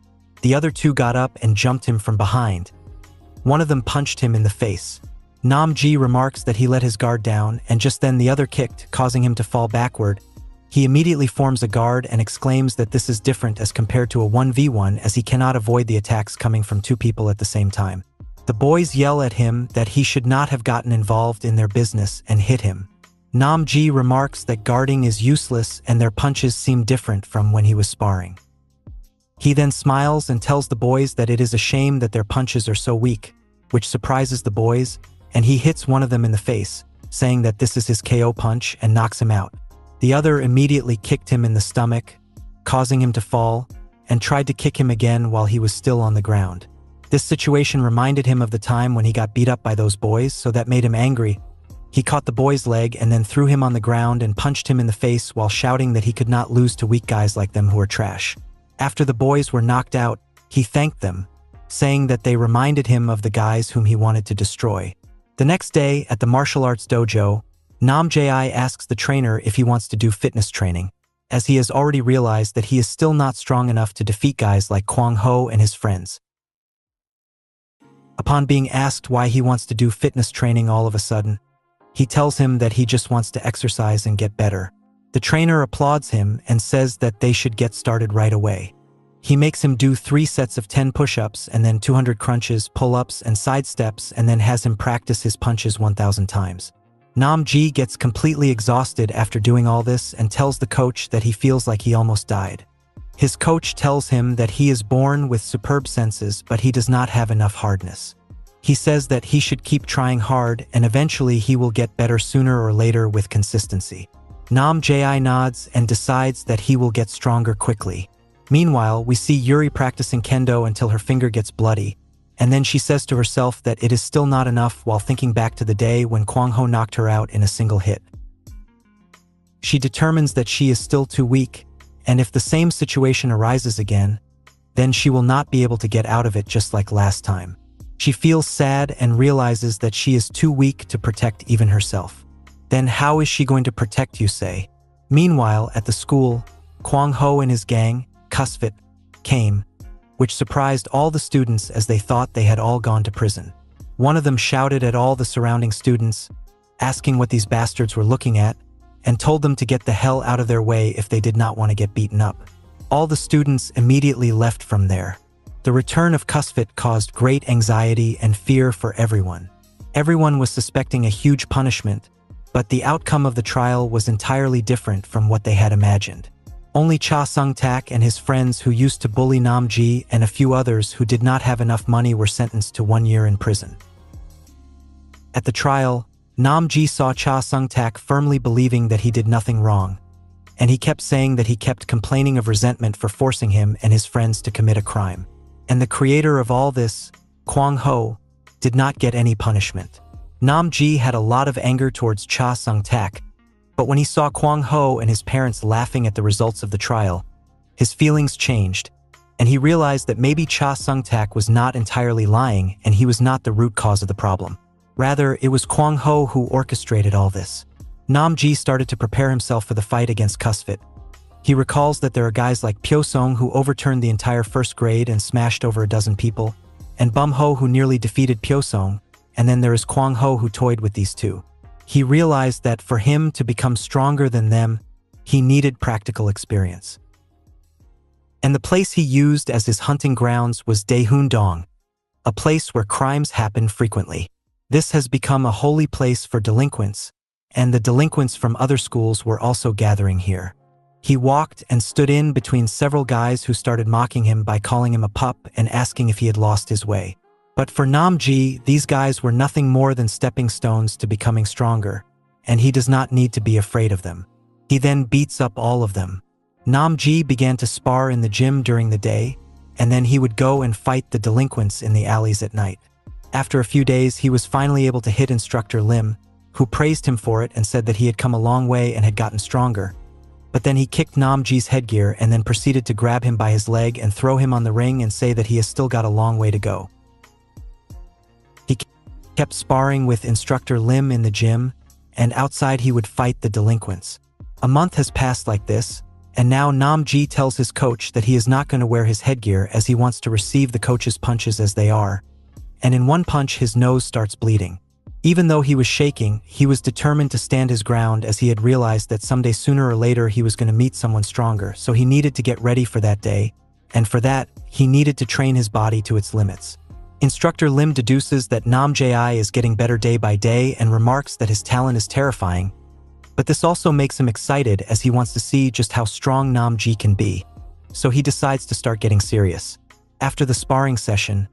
Speaker 1: the other 2 got up and jumped him from behind. One of them punched him in the face. Nam-ji remarks that he let his guard down, and just then the other kicked, causing him to fall backward. He immediately forms a guard and exclaims that this is different as compared to a 1v1, as he cannot avoid the attacks coming from 2 people at the same time. The boys yell at him that he should not have gotten involved in their business and hit him. Nam-ji remarks that guarding is useless and their punches seem different from when he was sparring. He then smiles and tells the boys that it is a shame that their punches are so weak, which surprises the boys, and he hits one of them in the face, saying that this is his KO punch, and knocks him out. The other immediately kicked him in the stomach, causing him to fall, and tried to kick him again while he was still on the ground. This situation reminded him of the time when he got beat up by those boys, so that made him angry. He caught the boy's leg and then threw him on the ground and punched him in the face while shouting that he could not lose to weak guys like them who are trash. After the boys were knocked out, he thanked them, saying that they reminded him of the guys whom he wanted to destroy. The next day, at the martial arts dojo, Nam-ji asks the trainer if he wants to do fitness training, as he has already realized that he is still not strong enough to defeat guys like Kwang-ho and his friends. Upon being asked why he wants to do fitness training all of a sudden, he tells him that he just wants to exercise and get better. The trainer applauds him and says that they should get started right away. He makes him do 3 sets of 10 push-ups and then 200 crunches, pull-ups, and side steps, and then has him practice his punches 1,000 times. Nam-ji gets completely exhausted after doing all this and tells the coach that he feels like he almost died. His coach tells him that he is born with superb senses, but he does not have enough hardness. He says that he should keep trying hard and eventually he will get better sooner or later with consistency. Nam-ji nods and decides that he will get stronger quickly. Meanwhile, we see Yuri practicing kendo until her finger gets bloody, and then she says to herself that it is still not enough while thinking back to the day when Kwang-ho knocked her out in a single hit. She determines that she is still too weak, and if the same situation arises again, then she will not be able to get out of it just like last time. She feels sad and realizes that she is too weak to protect even herself. Then how is she going to protect Yusei? Meanwhile, at the school, Kwang-ho and his gang, Kusfit, came, which surprised all the students as they thought they had all gone to prison. One of them shouted at all the surrounding students, asking what these bastards were looking at, and told them to get the hell out of their way if they did not want to get beaten up. All the students immediately left from there. The return of Kusfit caused great anxiety and fear for everyone. Everyone was suspecting a huge punishment, but the outcome of the trial was entirely different from what they had imagined. Only Cha Sung-tak and his friends who used to bully Nam-ji and a few others who did not have enough money were sentenced to 1 year in prison. At the trial, Nam-ji saw Cha Sung-tak firmly believing that he did nothing wrong, and he kept saying that he kept complaining of resentment for forcing him and his friends to commit a crime. And the creator of all this, Kwang-ho, did not get any punishment. Nam-ji had a lot of anger towards Cha Sung-tak, but when he saw Kwang-ho and his parents laughing at the results of the trial, his feelings changed, and he realized that maybe Cha Sung-tak was not entirely lying and he was not the root cause of the problem. Rather, it was Kwang-ho who orchestrated all this. Nam-ji started to prepare himself for the fight against Kusfit. He recalls that there are guys like Pyo-sung who overturned the entire first grade and smashed over a dozen people, and Bum-ho who nearly defeated Pyo-sung, and then there is Kwang-ho who toyed with these two. He realized that for him to become stronger than them, he needed practical experience. And the place he used as his hunting grounds was Daehoon-dong, a place where crimes happen frequently. This has become a holy place for delinquents, and the delinquents from other schools were also gathering here. He walked and stood in between several guys who started mocking him by calling him a pup and asking if he had lost his way. But for Nam-ji, these guys were nothing more than stepping stones to becoming stronger, and he does not need to be afraid of them. He then beats up all of them. Namji began to spar in the gym during the day, and then he would go and fight the delinquents in the alleys at night. After a few days, he was finally able to hit Instructor Lim, who praised him for it and said that he had come a long way and had gotten stronger. But then he kicked Namji's headgear and then proceeded to grab him by his leg and throw him on the ring and say that he has still got a long way to go. He kept sparring with Instructor Lim in the gym, and outside he would fight the delinquents. A month has passed like this, and now Namji tells his coach that he is not going to wear his headgear as he wants to receive the coach's punches as they are. And in one punch his nose starts bleeding. Even though he was shaking, he was determined to stand his ground as he had realized that someday sooner or later he was going to meet someone stronger, so he needed to get ready for that day, and for that, he needed to train his body to its limits. Instructor Lim deduces that Namji is getting better day by day and remarks that his talent is terrifying, but this also makes him excited as he wants to see just how strong Namji can be, so he decides to start getting serious. After the sparring session,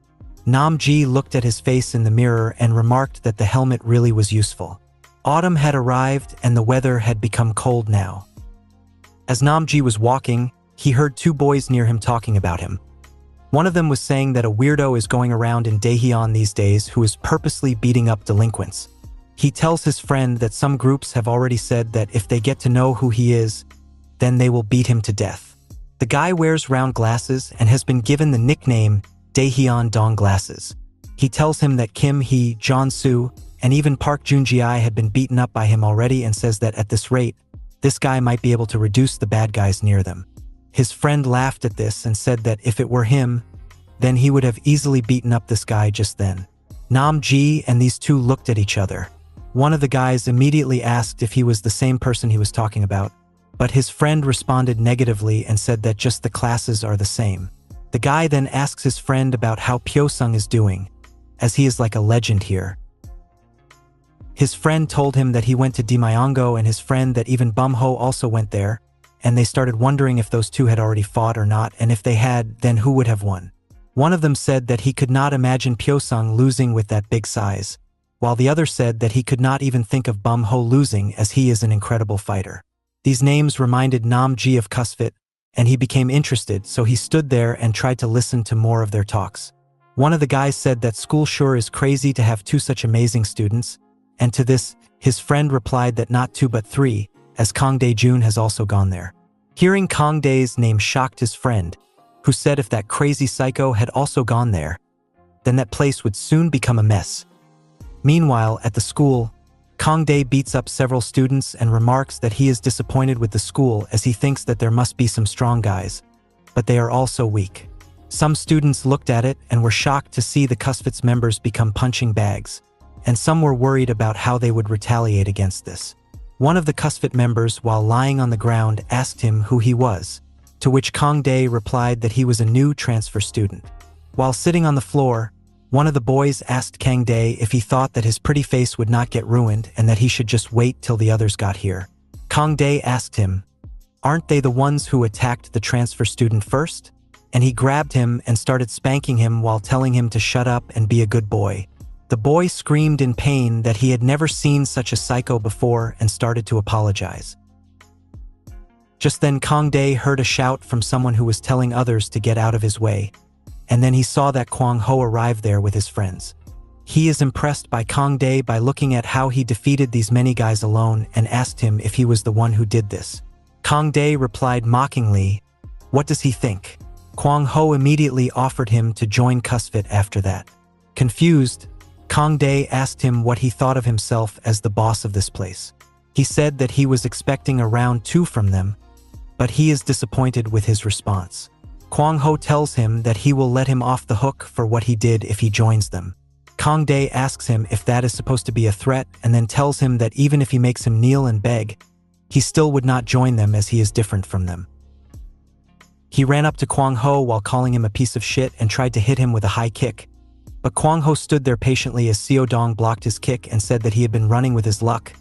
Speaker 1: Namji looked at his face in the mirror and remarked that the helmet really was useful. Autumn had arrived and the weather had become cold now. As Namji was walking, he heard two boys near him talking about him. One of them was saying that a weirdo is going around in Daeheon these days who is purposely beating up delinquents. He tells his friend that some groups have already said that if they get to know who he is, then they will beat him to death. The guy wears round glasses and has been given the nickname Daeheon Dong Glasses. He tells him that Kim Hee, Jeon-soo, and even Park Joon-ji had been beaten up by him already and says that at this rate, this guy might be able to reduce the bad guys near them. His friend laughed at this and said that if it were him, then he would have easily beaten up this guy just then. Namji and these two looked at each other. One of the guys immediately asked if he was the same person he was talking about, but his friend responded negatively and said that just the classes are the same. The guy then asks his friend about how Pyo-sung is doing, as he is like a legend here. His friend told him that he went to Daemyeongo and his friend that even Bum-ho also went there, and they started wondering if those two had already fought or not, and if they had, then who would have won. One of them said that he could not imagine Pyo-sung losing with that big size, while the other said that he could not even think of Bum-ho losing as he is an incredible fighter. These names reminded Namji of Kusfit, and he became interested, so he stood there and tried to listen to more of their talks. One of the guys said that school sure is crazy to have two such amazing students, and to this, his friend replied that not two but three, as Kang Dae-jun has also gone there. Hearing Kang Dae's name shocked his friend, who said if that crazy psycho had also gone there, then that place would soon become a mess. Meanwhile, at the school, Kang Dae beats up several students and remarks that he is disappointed with the school as he thinks that there must be some strong guys, but they are all so weak. Some students looked at it and were shocked to see the Kusfit's members become punching bags, and some were worried about how they would retaliate against this. One of the Kusfit members, while lying on the ground, asked him who he was, to which Kang Dae replied that he was a new transfer student. While sitting on the floor, one of the boys asked Kang Dae if he thought that his pretty face would not get ruined and that he should just wait till the others got here. Kang Dae asked him, "Aren't they the ones who attacked the transfer student first?" And he grabbed him and started spanking him while telling him to shut up and be a good boy. The boy screamed in pain that he had never seen such a psycho before and started to apologize. Just then Kang Dae heard a shout from someone who was telling others to get out of his way, and then he saw that Kwang Ho arrive there with his friends. He is impressed by Kang Dae by looking at how he defeated these many guys alone and asked him if he was the one who did this. Kang Dae replied mockingly, "What does he think?" Kwang Ho immediately offered him to join Kusfit after that. Confused, Kang Dae asked him what he thought of himself as the boss of this place. He said that he was expecting a round 2 from them, but he is disappointed with his response. Kwang Ho tells him that he will let him off the hook for what he did if he joins them. Kang Dae asks him if that is supposed to be a threat and then tells him that even if he makes him kneel and beg, he still would not join them as he is different from them. He ran up to Kwang Ho while calling him a piece of shit and tried to hit him with a high kick. But Kwang Ho stood there patiently as Seo Dong blocked his kick and said that he had been running with his luck,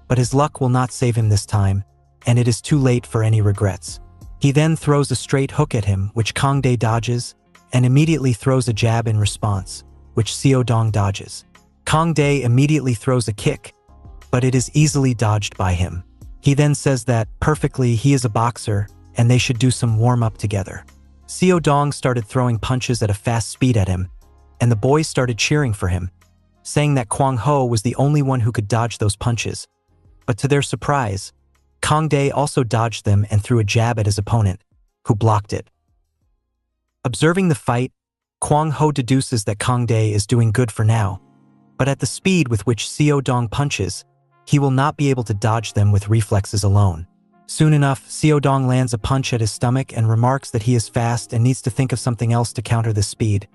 Speaker 1: but his luck will not save him this time, and it is too late for any regrets. He then throws a straight hook at him, which Kang Dae dodges, and immediately throws a jab in response, which Seo Dong dodges. Kang Dae immediately throws a kick, but it is easily dodged by him. He then says that, perfectly, he is a boxer, and they should do some warm-up together. Seo Dong started throwing punches at a fast speed at him, and the boys started cheering for him, saying that Kwang Ho was the only one who could dodge those punches. But to their surprise, Kang Dae also dodged them and threw a jab at his opponent, who blocked it. Observing the fight, Kwang Ho deduces that Kang Dae is doing good for now, but at the speed with which Seo Dong punches, he will not be able to dodge them with reflexes alone. Soon enough, Seo Dong lands a punch at his stomach and remarks that he is fast and needs to think of something else to counter this speed.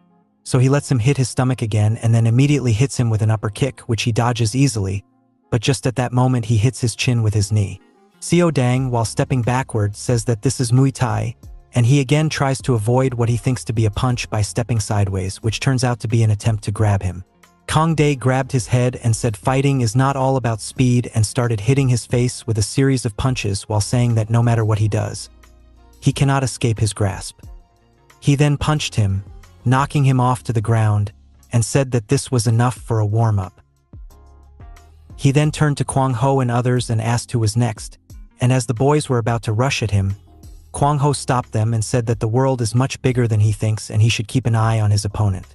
Speaker 1: So he lets him hit his stomach again and then immediately hits him with an upper kick, which he dodges easily, but just at that moment he hits his chin with his knee. Seo Dang, while stepping backward, says that this is Muay Thai, and he again tries to avoid what he thinks to be a punch by stepping sideways, which turns out to be an attempt to grab him. Kang Dae grabbed his head and said fighting is not all about speed and started hitting his face with a series of punches while saying that no matter what he does, he cannot escape his grasp. He then punched him, knocking him off to the ground, and said that this was enough for a warm-up. He then turned to Kwang Ho and others and asked who was next, and as the boys were about to rush at him, Kwang Ho stopped them and said that the world is much bigger than he thinks and he should keep an eye on his opponent.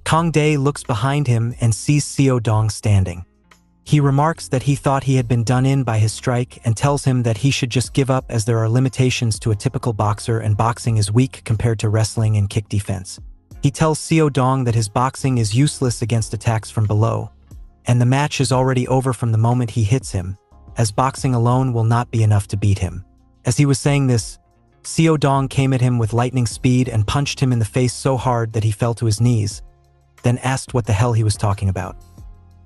Speaker 1: Kang Dae looks behind him and sees Seo Dong standing. He remarks that he thought he had been done in by his strike and tells him that he should just give up as there are limitations to a typical boxer and boxing is weak compared to wrestling and kick defense. He tells Seo Dong that his boxing is useless against attacks from below, and the match is already over from the moment he hits him, as boxing alone will not be enough to beat him. As he was saying this, Seo Dong came at him with lightning speed and punched him in the face so hard that he fell to his knees, then asked what the hell he was talking about.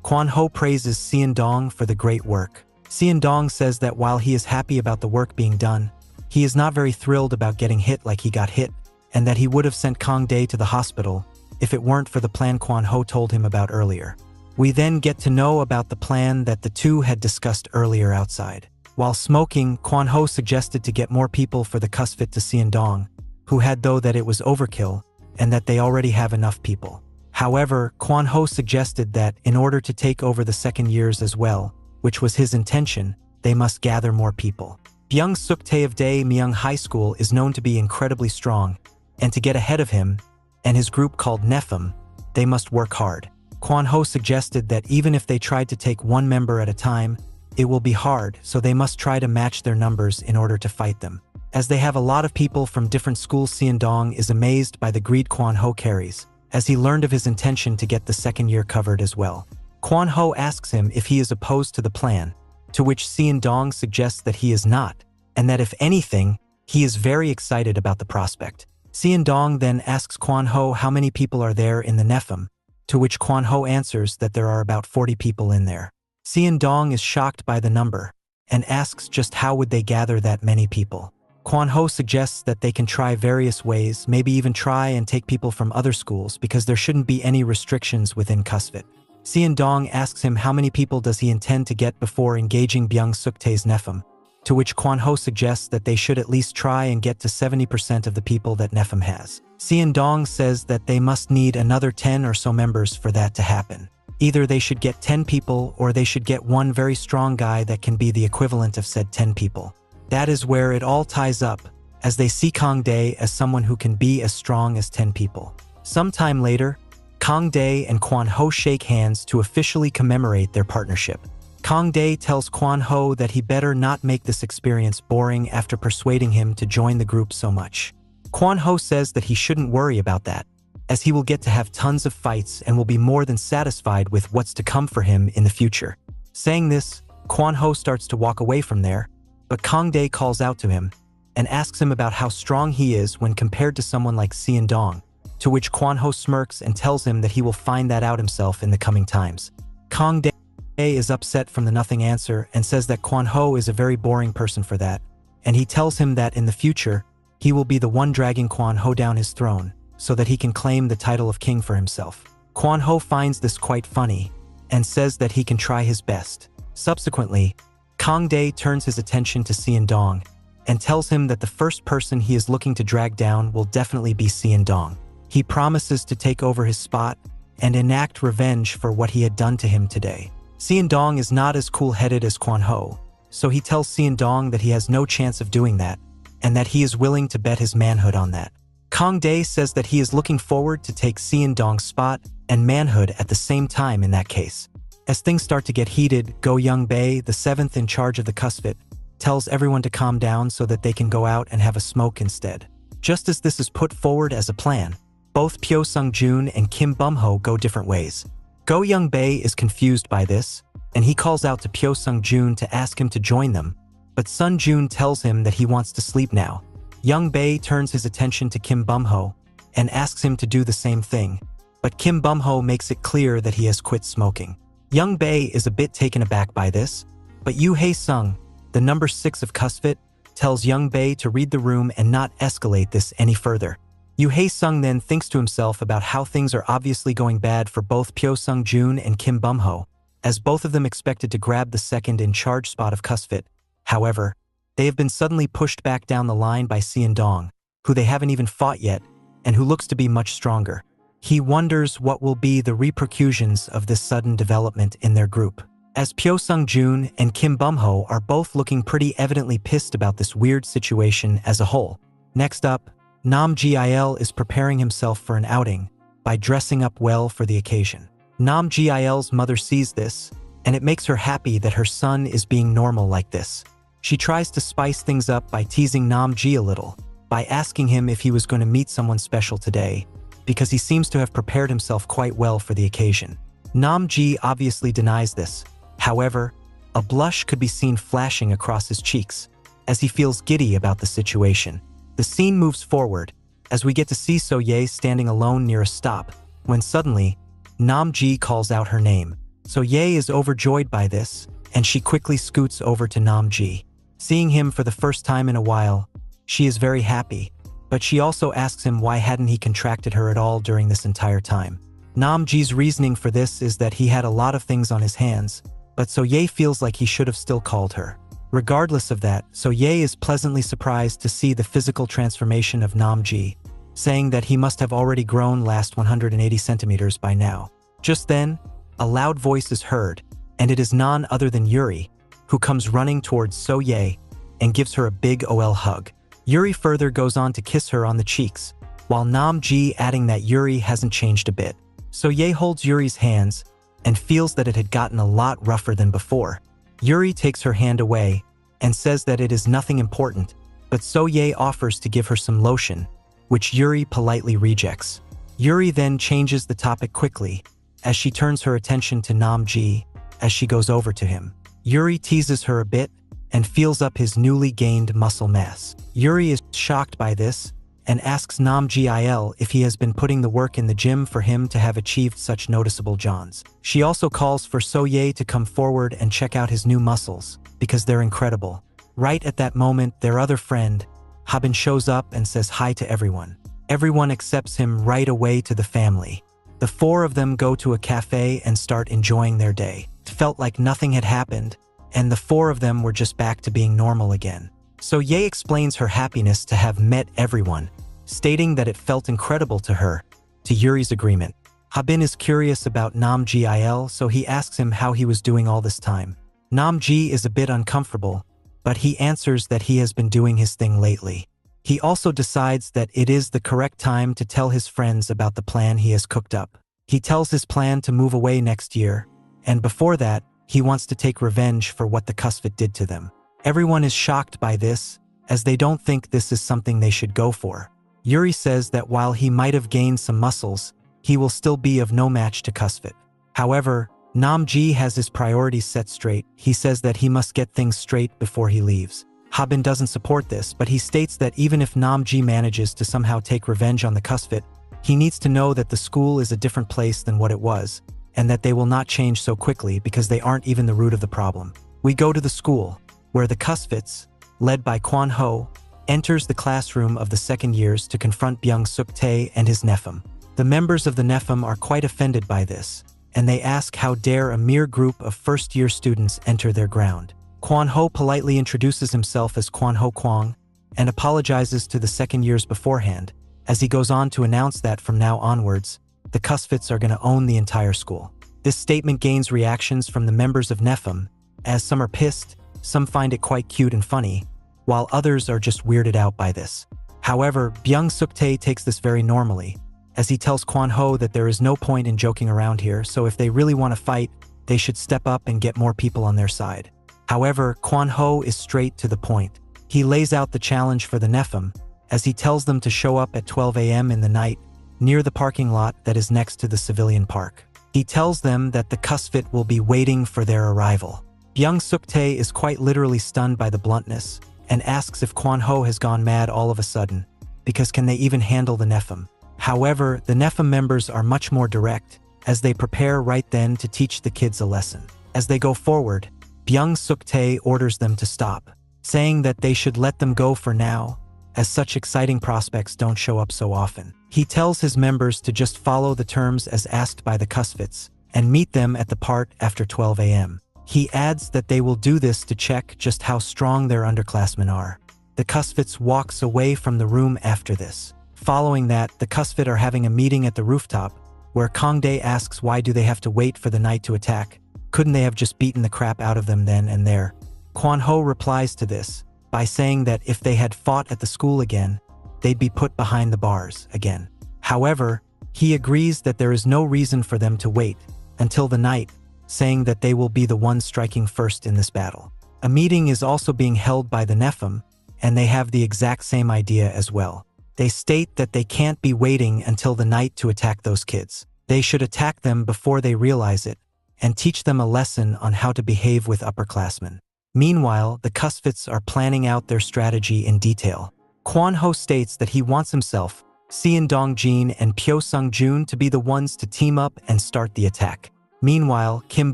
Speaker 1: Kwang Ho praises Seo Dong for the great work. Seo Dong says that while he is happy about the work being done, he is not very thrilled about getting hit like he got hit, and that he would have sent Kang Dae to the hospital if it weren't for the plan Kwang Ho told him about earlier. We then get to know about the plan that the two had discussed earlier outside. While smoking, Kwang Ho suggested to get more people for the CrossFit to Seo Dong, who had though that it was overkill, and that they already have enough people. However, Kwang Ho suggested that, in order to take over the second years as well, which was his intention, they must gather more people. Byung Suk Tae of Dae Myung High School is known to be incredibly strong, and to get ahead of him, and his group called Nephim, they must work hard. Kwang Ho suggested that even if they tried to take one member at a time, it will be hard, so they must try to match their numbers in order to fight them. As they have a lot of people from different schools, Seo Dong is amazed by the greed Kwang Ho carries, as he learned of his intention to get the second year covered as well. Kwang Ho asks him if he is opposed to the plan, to which Seo Dong suggests that he is not, and that if anything, he is very excited about the prospect. Seo Dong then asks Kwang Ho how many people are there in the Nephim, to which Kwang Ho answers that there are about 40 people in there. Seo Dong is shocked by the number, and asks just how would they gather that many people. Kwang Ho suggests that they can try various ways, maybe even try and take people from other schools because there shouldn't be any restrictions within CrossFit. Seo Dong asks him how many people does he intend to get before engaging Byung Suk Tae's Nephim, to which Kwang Ho suggests that they should at least try and get to 70% of the people that Nephim has. Seo Dong says that they must need another 10 or so members for that to happen. Either they should get 10 people or they should get one very strong guy that can be the equivalent of said 10 people. That is where it all ties up, as they see Kang Dae as someone who can be as strong as 10 people. Sometime later, Kang Dae and Kwang Ho shake hands to officially commemorate their partnership. Kang Dae tells Kwang Ho that he better not make this experience boring after persuading him to join the group so much. Kwang Ho says that he shouldn't worry about that, as he will get to have tons of fights and will be more than satisfied with what's to come for him in the future. Saying this, Kwang Ho starts to walk away from there, but Kang Dae calls out to him and asks him about how strong he is when compared to someone like Seo Dong, to which Kwang Ho smirks and tells him that he will find that out himself in the coming times. Kang Dae is upset from the nothing answer and says that Kwang Ho is a very boring person for that, and he tells him that in the future, he will be the one dragging Kwang Ho down his throne so that he can claim the title of king for himself. Kwang Ho finds this quite funny and says that he can try his best. Subsequently, Kang Dae turns his attention to Seo Dong and tells him that the first person he is looking to drag down will definitely be Seo Dong. He promises to take over his spot and enact revenge for what he had done to him today. Seon Dong is not as cool-headed as Kwon Ho, so he tells Seon Dong that he has no chance of doing that, and that he is willing to bet his manhood on that. Kang Dae says that he is looking forward to take Seon Dong's spot and manhood at the same time in that case. As things start to get heated, Go Young-bae, the 7th in charge of the CUSFIT, tells everyone to calm down so that they can go out and have a smoke instead. Just as this is put forward as a plan, both Pyo Sung-joon and Kim Bum-ho go different ways. Go Young-bae is confused by this, and he calls out to Pyo Sung-joon to ask him to join them, but Sun-joon tells him that he wants to sleep now. Young-bae turns his attention to Kim Bum-ho and asks him to do the same thing, but Kim Bum-ho makes it clear that he has quit smoking. Young-bae is a bit taken aback by this, but Yoo Hae-sung, the number 6 of CUSFIT, tells Young-bae to read the room and not escalate this any further. Yoo Hae-sung then thinks to himself about how things are obviously going bad for both Pyo Sung-joon and Kim Bum-ho, as both of them expected to grab the 2nd in charge spot of CUSFIT. However, they have been suddenly pushed back down the line by Seon Dong, who they haven't even fought yet, and who looks to be much stronger. He wonders what will be the repercussions of this sudden development in their group, as Pyo Sung-joon and Kim Bum-ho are both looking pretty evidently pissed about this weird situation as a whole. Next up, Nam Gil is preparing himself for an outing by dressing up well for the occasion. Nam Gil's mother sees this, and it makes her happy that her son is being normal like this. She tries to spice things up by teasing Nam Ji a little, by asking him if he was going to meet someone special today, because he seems to have prepared himself quite well for the occasion. Nam Ji obviously denies this. However, a blush could be seen flashing across his cheeks, as he feels giddy about the situation. The scene moves forward, as we get to see So-ye standing alone near a stop, when suddenly, Nam Ji calls out her name. So-ye is overjoyed by this, and she quickly scoots over to Nam Ji. Seeing him for the first time in a while, she is very happy, but she also asks him why hadn't he contracted her at all during this entire time. Nam Ji's reasoning for this is that he had a lot of things on his hands, but So-ye feels like he should have still called her. Regardless of that, So-ye is pleasantly surprised to see the physical transformation of Nam Ji, saying that he must have already grown last 180 centimeters by now. Just then, a loud voice is heard, and it is none other than Yuri, who comes running towards So-ye and gives her a big OL hug. Yuri further goes on to kiss her on the cheeks, while Nam Ji adding that Yuri hasn't changed a bit. So-ye holds Yuri's hands and feels that it had gotten a lot rougher than before. Yuri takes her hand away and says that it is nothing important, but So-ye offers to give her some lotion, which Yuri politely rejects. Yuri then changes the topic quickly, as she turns her attention to Nam Ji as she goes over to him. Yuri teases her a bit and feels up his newly gained muscle mass. Yuri is shocked by this and asks Nam Gil if he has been putting the work in the gym for him to have achieved such noticeable johns. She also calls for So-ye to come forward and check out his new muscles, because they're incredible. Right at that moment, their other friend, Habin, shows up and says hi to everyone. Everyone accepts him right away to the family. The 4 of them go to a cafe and start enjoying their day. It felt like nothing had happened, and the 4 of them were just back to being normal again. So-ye explains her happiness to have met everyone, stating that it felt incredible to her, to Yuri's agreement. Habin is curious about Nam Gil, so he asks him how he was doing all this time. Nam Ji is a bit uncomfortable, but he answers that he has been doing his thing lately. He also decides that it is the correct time to tell his friends about the plan he has cooked up. He tells his plan to move away next year, and before that, he wants to take revenge for what the CUSFIT did to them. Everyone is shocked by this, as they don't think this is something they should go for. Yuri says that while he might have gained some muscles, he will still be of no match to CUSFIT. However, Nam Ji has his priorities set straight. He says that he must get things straight before he leaves. Habin doesn't support this, but he states that even if Nam Ji manages to somehow take revenge on the CUSFIT, he needs to know that the school is a different place than what it was, and that they will not change so quickly because they aren't even the root of the problem. We go to the school, where the CUSFITs, led by Kwon Ho, enters the classroom of the second years to confront Byung Suk Tae and his Nephim. The members of the Nephim are quite offended by this, and they ask how dare a mere group of first-year students enter their ground. Kwon Ho politely introduces himself as Kwon Ho Kwang and apologizes to the second years beforehand, as he goes on to announce that from now onwards, the CUSFITs are going to own the entire school. This statement gains reactions from the members of Nephim, as some are pissed, some find it quite cute and funny, while others are just weirded out by this. However, Byung-suk-tae takes this very normally, as he tells Kwon-ho that there is no point in joking around here, so if they really want to fight, they should step up and get more people on their side. However, Kwon-ho is straight to the point. He lays out the challenge for the Nephim, as he tells them to show up at 12 a.m. in the night, near the parking lot that is next to the civilian park. He tells them that the Kusfit will be waiting for their arrival. Byung-suk-tae is quite literally stunned by the bluntness, and asks if Kwon-ho has gone mad all of a sudden, because can they even handle the Nephim? However, the Nephim members are much more direct, as they prepare right then to teach the kids a lesson. As they go forward, Byung-suk-tae orders them to stop, saying that they should let them go for now, as such exciting prospects don't show up so often. He tells his members to just follow the terms as asked by the Kusfits, and meet them at the part after 12 a.m. He adds that they will do this to check just how strong their underclassmen are. The Kusfits walks away from the room after this. Following that, the Kusfit are having a meeting at the rooftop, where Kangdae asks why do they have to wait for the night to attack? Couldn't they have just beaten the crap out of them then and there? Kwon-ho replies to this by saying that if they had fought at the school again, they'd be put behind the bars again. However, he agrees that there is no reason for them to wait until the night, saying that they will be the ones striking first in this battle. A meeting is also being held by the Nephim, and they have the exact same idea as well. They state that they can't be waiting until the night to attack those kids. They should attack them before they realize it, and teach them a lesson on how to behave with upperclassmen. Meanwhile, the Kusfits are planning out their strategy in detail. Kwon-ho states that he wants himself, Seon Dong-jin and Pyo Sung-joon to be the ones to team up and start the attack. Meanwhile, Kim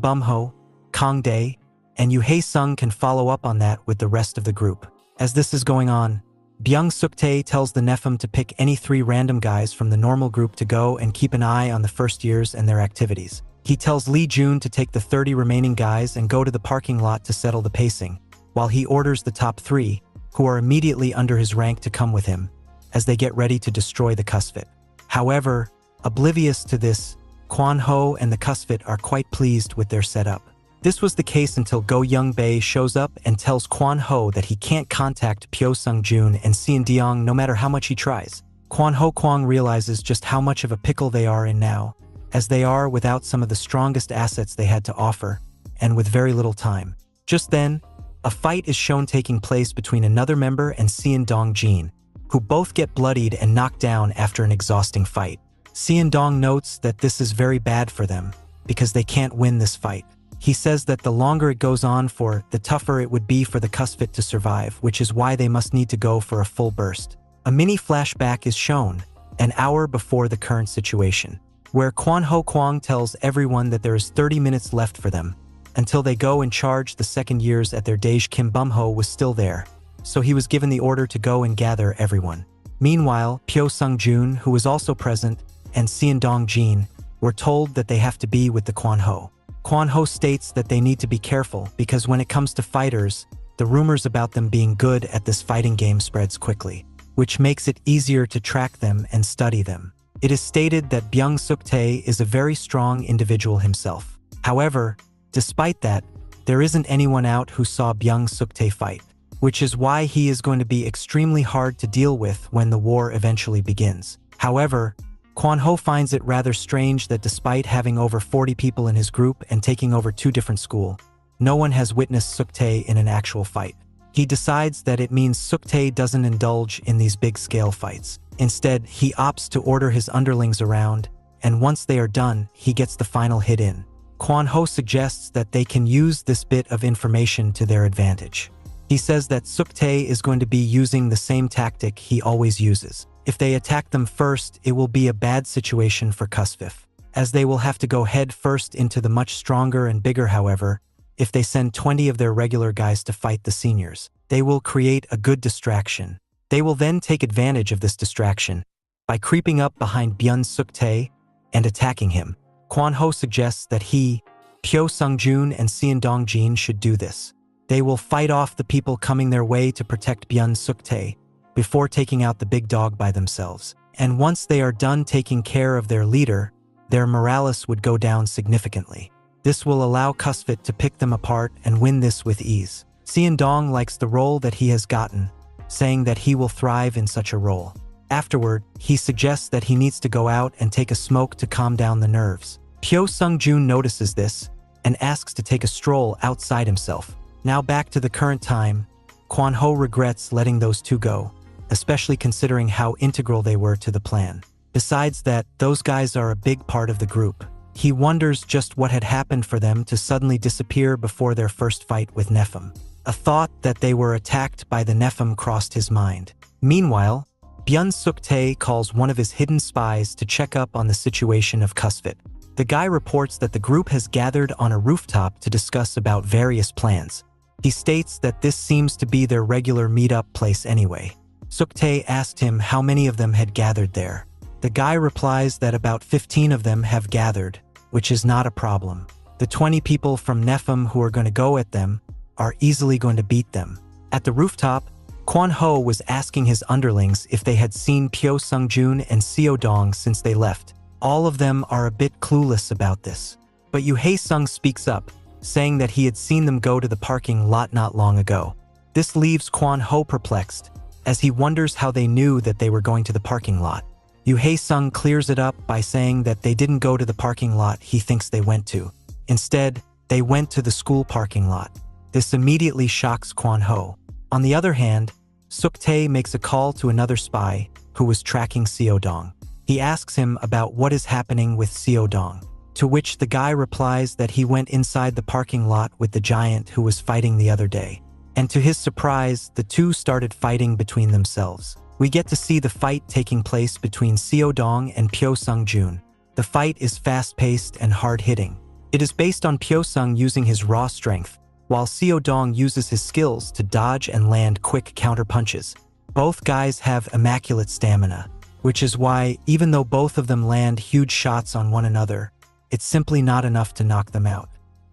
Speaker 1: Bum-ho, Kang-dae, and Yoo Hae-sung can follow up on that with the rest of the group. As this is going on, Byung-suk-tae tells the Nephim to pick any 3 random guys from the normal group to go and keep an eye on the first years and their activities. He tells Lee Jun to take the 30 remaining guys and go to the parking lot to settle the pacing, while he orders the top 3, who are immediately under his rank, to come with him, as they get ready to destroy the Kusfit. However, oblivious to this, Kwon-ho and the Kusfit are quite pleased with their setup. This was the case until Go Young-bae shows up and tells Kwon-ho that he can't contact Pyo Sung-joon and Seon Deong no matter how much he tries. Kwon-ho Kwang realizes just how much of a pickle they are in now, as they are without some of the strongest assets they had to offer, and with very little time. Just then, a fight is shown taking place between another member and Seon Dong-jin, who both get bloodied and knocked down after an exhausting fight. Seon Dong notes that this is very bad for them, because they can't win this fight. He says that the longer it goes on for, the tougher it would be for the Kusfit to survive, which is why they must need to go for a full burst. A mini flashback is shown, an hour before the current situation, where Kwon-ho Kwang tells everyone that there is 30 minutes left for them, until they go and charge the second years at their dage. Kim Bum-ho was still there, so he was given the order to go and gather everyone. Meanwhile, Pyo Sung-joon, who was also present, and Seon Dong-jin were told that they have to be with the Kwon-ho. Kwon-ho states that they need to be careful because when it comes to fighters, the rumors about them being good at this fighting game spreads quickly, which makes it easier to track them and study them. It is stated that Byung-suk-tae is a very strong individual himself. However, despite that, there isn't anyone out who saw Byung-suk-tae fight, which is why he is going to be extremely hard to deal with when the war eventually begins. However, Kwon-ho finds it rather strange that despite having over 40 people in his group and taking over 2 different schools, no one has witnessed Suk-tae in an actual fight. He decides that it means Suk-tae doesn't indulge in these big-scale fights. Instead, he opts to order his underlings around, and once they are done, he gets the final hit in. Kwon-ho suggests that they can use this bit of information to their advantage. He says that Suk-tae is going to be using the same tactic he always uses. If they attack them first, it will be a bad situation for Kusfif, as they will have to go head first into the much stronger and bigger. However, if they send 20 of their regular guys to fight the seniors, they will create a good distraction. They will then take advantage of this distraction by creeping up behind Byung-suk-tae and attacking him. Kwon-ho suggests that he, Pyo Sung-joon and Seon Dong-jin should do this. They will fight off the people coming their way to protect Byung-suk-tae before taking out the big dog by themselves. And once they are done taking care of their leader, their morale would go down significantly. This will allow Cusfit to pick them apart and win this with ease. Seon-dong likes the role that he has gotten, saying that he will thrive in such a role. Afterward, he suggests that he needs to go out and take a smoke to calm down the nerves. Pyo Sung-joon notices this and asks to take a stroll outside himself. Now back to the current time, Kwon-ho regrets letting those two go, especially considering how integral they were to the plan. Besides that, those guys are a big part of the group. He wonders just what had happened for them to suddenly disappear before their first fight with Nephim. A thought that they were attacked by the Nephim crossed his mind. Meanwhile, Byun-suk-tae calls one of his hidden spies to check up on the situation of Cusfit. The guy reports that the group has gathered on a rooftop to discuss about various plans. He states that this seems to be their regular meet-up place anyway. Suk-tae asked him how many of them had gathered there. The guy replies that about 15 of them have gathered, which is not a problem. The 20 people from Nephim who are going to go at them are easily going to beat them. At the rooftop, Kwon-ho was asking his underlings if they had seen Pyo Sung-joon and Seo-dong since they left. All of them are a bit clueless about this. But Yoo Hae-sung speaks up, saying that he had seen them go to the parking lot not long ago. This leaves Kwon-ho perplexed, as he wonders how they knew that they were going to the parking lot. Yoo Hae-sung clears it up by saying that they didn't go to the parking lot he thinks they went to. Instead, they went to the school parking lot. This immediately shocks Kwon-ho. On the other hand, Suk-tae makes a call to another spy who was tracking Seo-dong. He asks him about what is happening with Seo-dong, to which the guy replies that he went inside the parking lot with the giant who was fighting the other day. And to his surprise, the two started fighting between themselves. We get to see the fight taking place between Seo-dong and Pyo Sung-joon. The fight is fast-paced and hard-hitting. It is based on Pyo Sung using his raw strength, while Seo-dong uses his skills to dodge and land quick counter-punches. Both guys have immaculate stamina, which is why, even though both of them land huge shots on one another, it's simply not enough to knock them out.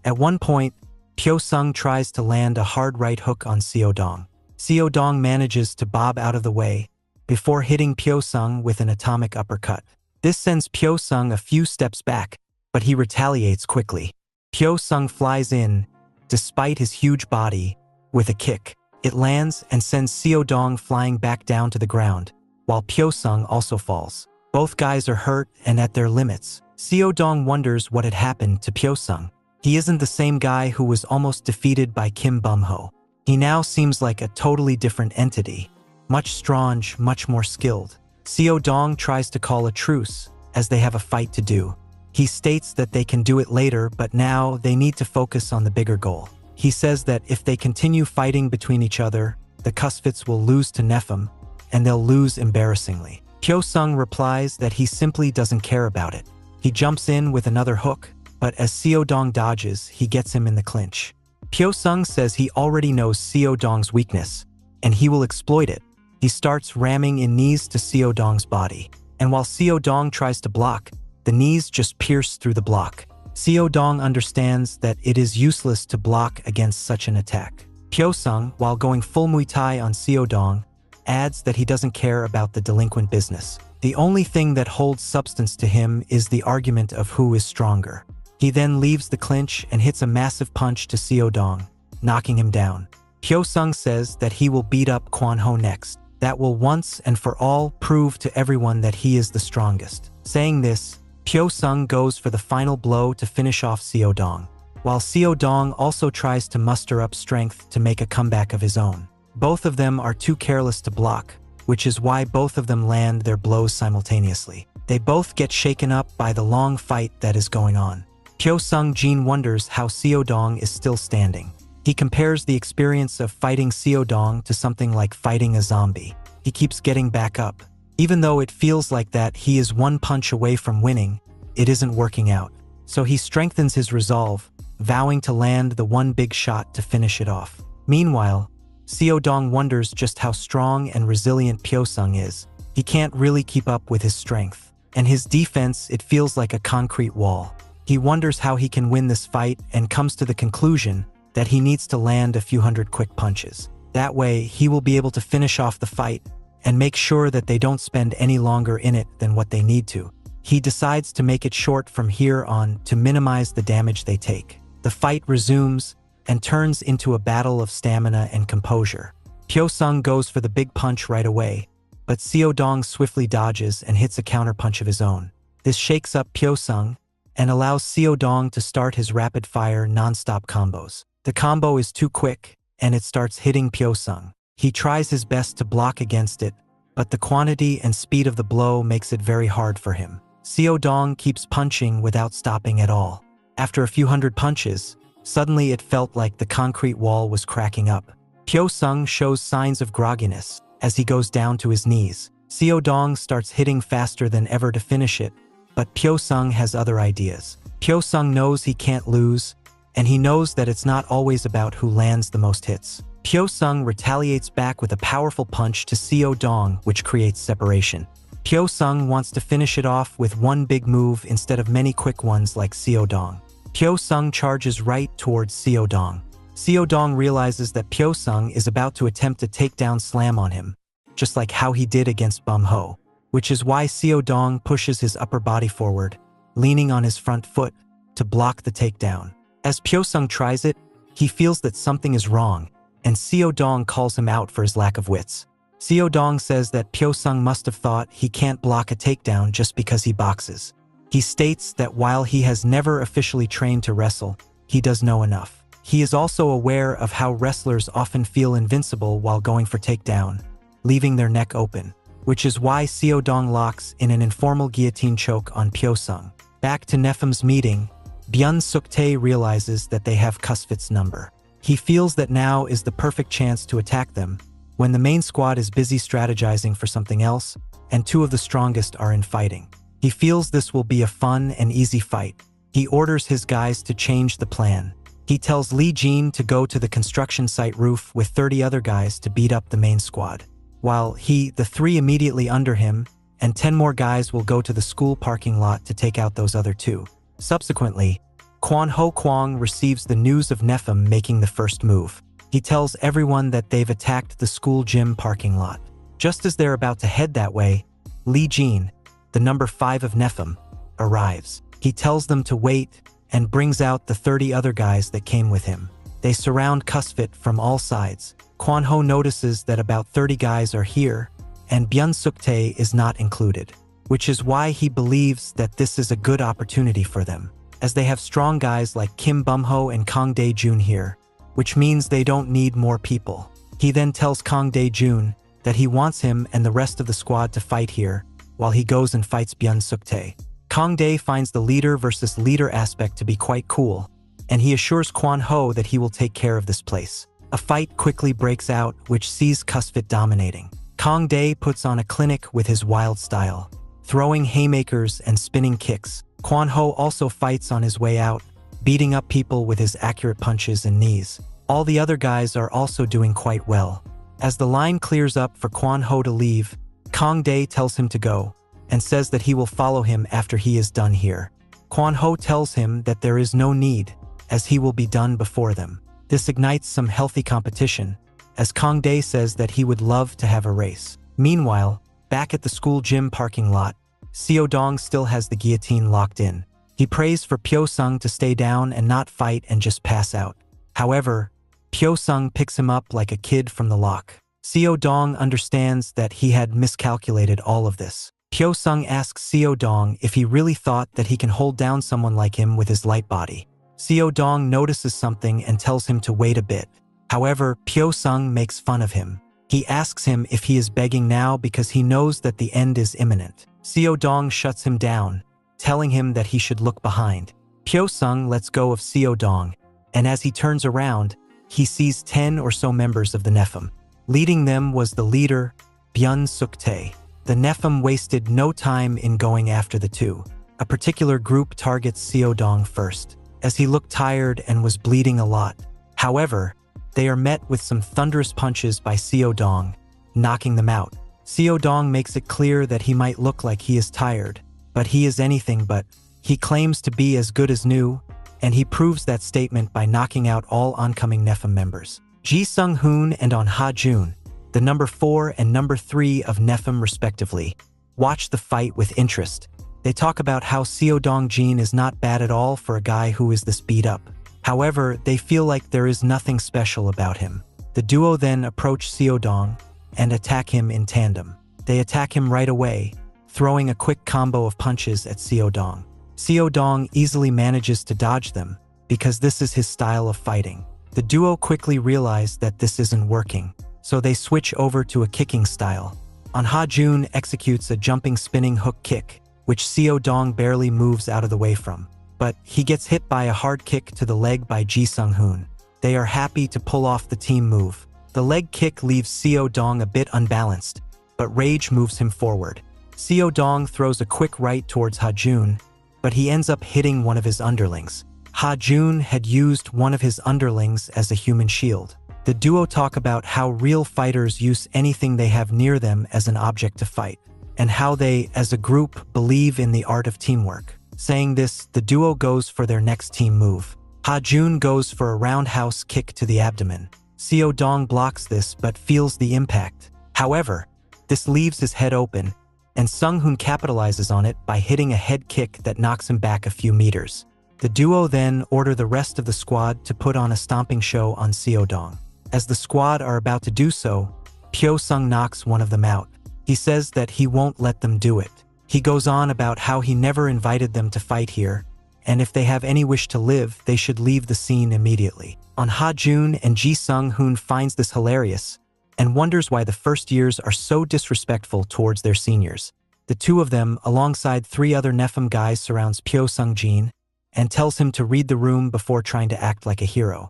Speaker 1: At one point, Pyo Sung tries to land a hard right hook on Seo-dong. Seo-dong manages to bob out of the way before hitting Pyo Sung with an atomic uppercut. This sends Pyo Sung a few steps back, but he retaliates quickly. Pyo Sung flies in, despite his huge body, with a kick. It lands and sends Seo-dong flying back down to the ground, while Pyo Sung also falls. Both guys are hurt and at their limits. Seo-dong wonders what had happened to Pyo Sung. He isn't the same guy who was almost defeated by Kim Bum-ho. He now seems like a totally different entity. Much strong, much more skilled. Seo-dong tries to call a truce, as they have a fight to do. He states that they can do it later, but now they need to focus on the bigger goal. He says that if they continue fighting between each other, the Cusfits will lose to Nephim, and they'll lose embarrassingly. Pyo Sung replies that he simply doesn't care about it. He jumps in with another hook, but as Seo-dong dodges, he gets him in the clinch. Pyo Sung says he already knows Seo-dong's weakness, and he will exploit it. He starts ramming in knees to Seo-dong's body, and while Seo-dong tries to block, the knees just pierce through the block. Seo-dong understands that it is useless to block against such an attack. Pyo Sung, while going full Muay Thai on Seo-dong, adds that he doesn't care about the delinquent business. The only thing that holds substance to him is the argument of who is stronger. He then leaves the clinch and hits a massive punch to Seo-dong, knocking him down. Pyo Sung says that he will beat up Kwon-ho next. That will once and for all prove to everyone that he is the strongest. Saying this, Pyo Sung goes for the final blow to finish off Seo-dong, while Seo-dong also tries to muster up strength to make a comeback of his own. Both of them are too careless to block, which is why both of them land their blows simultaneously. They both get shaken up by the long fight that is going on. Pyo Sung-jin wonders how Seo-dong is still standing. He compares the experience of fighting Seo-dong to something like fighting a zombie. He keeps getting back up. Even though it feels like that he is one punch away from winning, it isn't working out. So he strengthens his resolve, vowing to land the one big shot to finish it off. Meanwhile, Seo-dong wonders just how strong and resilient Pyo Sung is. He can't really keep up with his strength, and his defense, it feels like a concrete wall. He wonders how he can win this fight and comes to the conclusion that he needs to land a few hundred quick punches. That way, he will be able to finish off the fight and make sure that they don't spend any longer in it than what they need to. He decides to make it short from here on to minimize the damage they take. The fight resumes and turns into a battle of stamina and composure. Pyo-sung goes for the big punch right away, but Seo-dong swiftly dodges and hits a counterpunch of his own. This shakes up Pyo-sung and allows Seo-dong to start his rapid-fire non-stop combos. The combo is too quick, and it starts hitting Pyo-sung. He tries his best to block against it, but the quantity and speed of the blow makes it very hard for him. Seo-dong keeps punching without stopping at all. After a few hundred punches, suddenly it felt like the concrete wall was cracking up. Pyo-sung shows signs of grogginess as he goes down to his knees. Seo-dong starts hitting faster than ever to finish it, but Pyo-sung has other ideas. Pyo-sung knows he can't lose, and he knows that it's not always about who lands the most hits. Pyo-sung retaliates back with a powerful punch to Seo-dong, which creates separation. Pyo-sung wants to finish it off with one big move instead of many quick ones like Seo-dong. Pyo-sung charges right towards Seo-dong. Seo-dong realizes that Pyo-sung is about to attempt a takedown slam on him, just like how he did against Bum-ho, which is why Seo-dong pushes his upper body forward, leaning on his front foot to block the takedown. As Pyo-sung tries it, he feels that something is wrong, and Seo-dong calls him out for his lack of wits. Seo-dong says that Pyo-sung must have thought he can't block a takedown just because he boxes. He states that while he has never officially trained to wrestle, he does know enough. He is also aware of how wrestlers often feel invincible while going for takedown, leaving their neck open, which is why Seo-dong locks in an informal guillotine choke on Pyo-sung. Back to Nephim's meeting, Byun-suk-tae realizes that they have Kusfit's number. He feels that now is the perfect chance to attack them, when the main squad is busy strategizing for something else, and two of the strongest are in fighting. He feels this will be a fun and easy fight. He orders his guys to change the plan. He tells Lee Jin to go to the construction site roof with 30 other guys to beat up the main squad, while the three immediately under him, and 10 more guys will go to the school parking lot to take out those other two. Subsequently, Kwon Ho Kwang receives the news of Nephim making the first move. He tells everyone that they've attacked the school gym parking lot. Just as they're about to head that way, Lee Jin, the number 5 of Nephim, arrives. He tells them to wait and brings out the 30 other guys that came with him. They surround Kusfit from all sides. Kwon Ho notices that about 30 guys are here, and Byun-suk-tae is not included, which is why he believes that this is a good opportunity for them, as they have strong guys like Kim Bum-ho and Kang Dae-jun here, which means they don't need more people. He then tells Kang Dae-jun that he wants him and the rest of the squad to fight here, while he goes and fights Byun-suk-tae. Kang Dae finds the leader versus leader aspect to be quite cool, and he assures Kwon Ho that he will take care of this place. A fight quickly breaks out, which sees Kusfit dominating. Kang Dae puts on a clinic with his wild style, throwing haymakers and spinning kicks. Kwon Ho also fights on his way out, beating up people with his accurate punches and knees. All the other guys are also doing quite well. As the line clears up for Kwon Ho to leave, Kang Dae tells him to go, and says that he will follow him after he is done here. Kwon Ho tells him that there is no need, as he will be done before them. This ignites some healthy competition, as Kang Dae says that he would love to have a race. Meanwhile, back at the school gym parking lot, Seo-dong still has the guillotine locked in. He prays for Pyo-sung to stay down and not fight and just pass out. However, Pyo-sung picks him up like a kid from the lock. Seo-dong understands that he had miscalculated all of this. Pyo-sung asks Seo-dong if he really thought that he can hold down someone like him with his light body. Seo-dong notices something and tells him to wait a bit. However, Pyo-sung makes fun of him. He asks him if he is begging now because he knows that the end is imminent. Seo-dong shuts him down, telling him that he should look behind. Pyo-sung lets go of Seo-dong, and as he turns around, he sees 10 or so members of the Nephim. Leading them was the leader, Byun-suk-tae. The Nephim wasted no time in going after the two. A particular group targets Seo-dong first, as he looked tired and was bleeding a lot. However, they are met with some thunderous punches by Seo-dong, knocking them out. Seo-dong makes it clear that he might look like he is tired, but he is anything but. He claims to be as good as new, and he proves that statement by knocking out all oncoming Nephim members. Ji Sung-hoon and On Ha-jun, the number 4 and number 3 of Nephim respectively, watch the fight with interest, They talk about how Seo Dong-jin is not bad at all for a guy who is this beat up. However, they feel like there is nothing special about him. The duo then approach Seo Dong and attack him in tandem. They attack him right away, throwing a quick combo of punches at Seo Dong. Seo Dong easily manages to dodge them because this is his style of fighting. The duo quickly realize that this isn't working, so they switch over to a kicking style. Ha Jun executes a jumping spinning hook kick, which Seo Dong barely moves out of the way from. But he gets hit by a hard kick to the leg by Ji Sung-hoon. They are happy to pull off the team move. The leg kick leaves Seo Dong a bit unbalanced, but rage moves him forward. Seo Dong throws a quick right towards Ha Jun, but he ends up hitting one of his underlings. Ha Jun had used one of his underlings as a human shield. The duo talk about how real fighters use anything they have near them as an object to fight, and how they, as a group, believe in the art of teamwork. Saying this, the duo goes for their next team move. Ha Jun goes for a roundhouse kick to the abdomen. Seo Dong blocks this but feels the impact. However, this leaves his head open, and Sung-hoon capitalizes on it by hitting a head kick that knocks him back a few meters. The duo then order the rest of the squad to put on a stomping show on Seo Dong. As the squad are about to do so, Pyo Sung knocks one of them out. He says that he won't let them do it. He goes on about how he never invited them to fight here, and if they have any wish to live, they should leave the scene immediately. Ha Jun and Ji Sung-hoon finds this hilarious and wonders why the first years are so disrespectful towards their seniors. The two of them, alongside 3 other Nephim guys, surrounds Pyo Sung-jin and tells him to read the room before trying to act like a hero.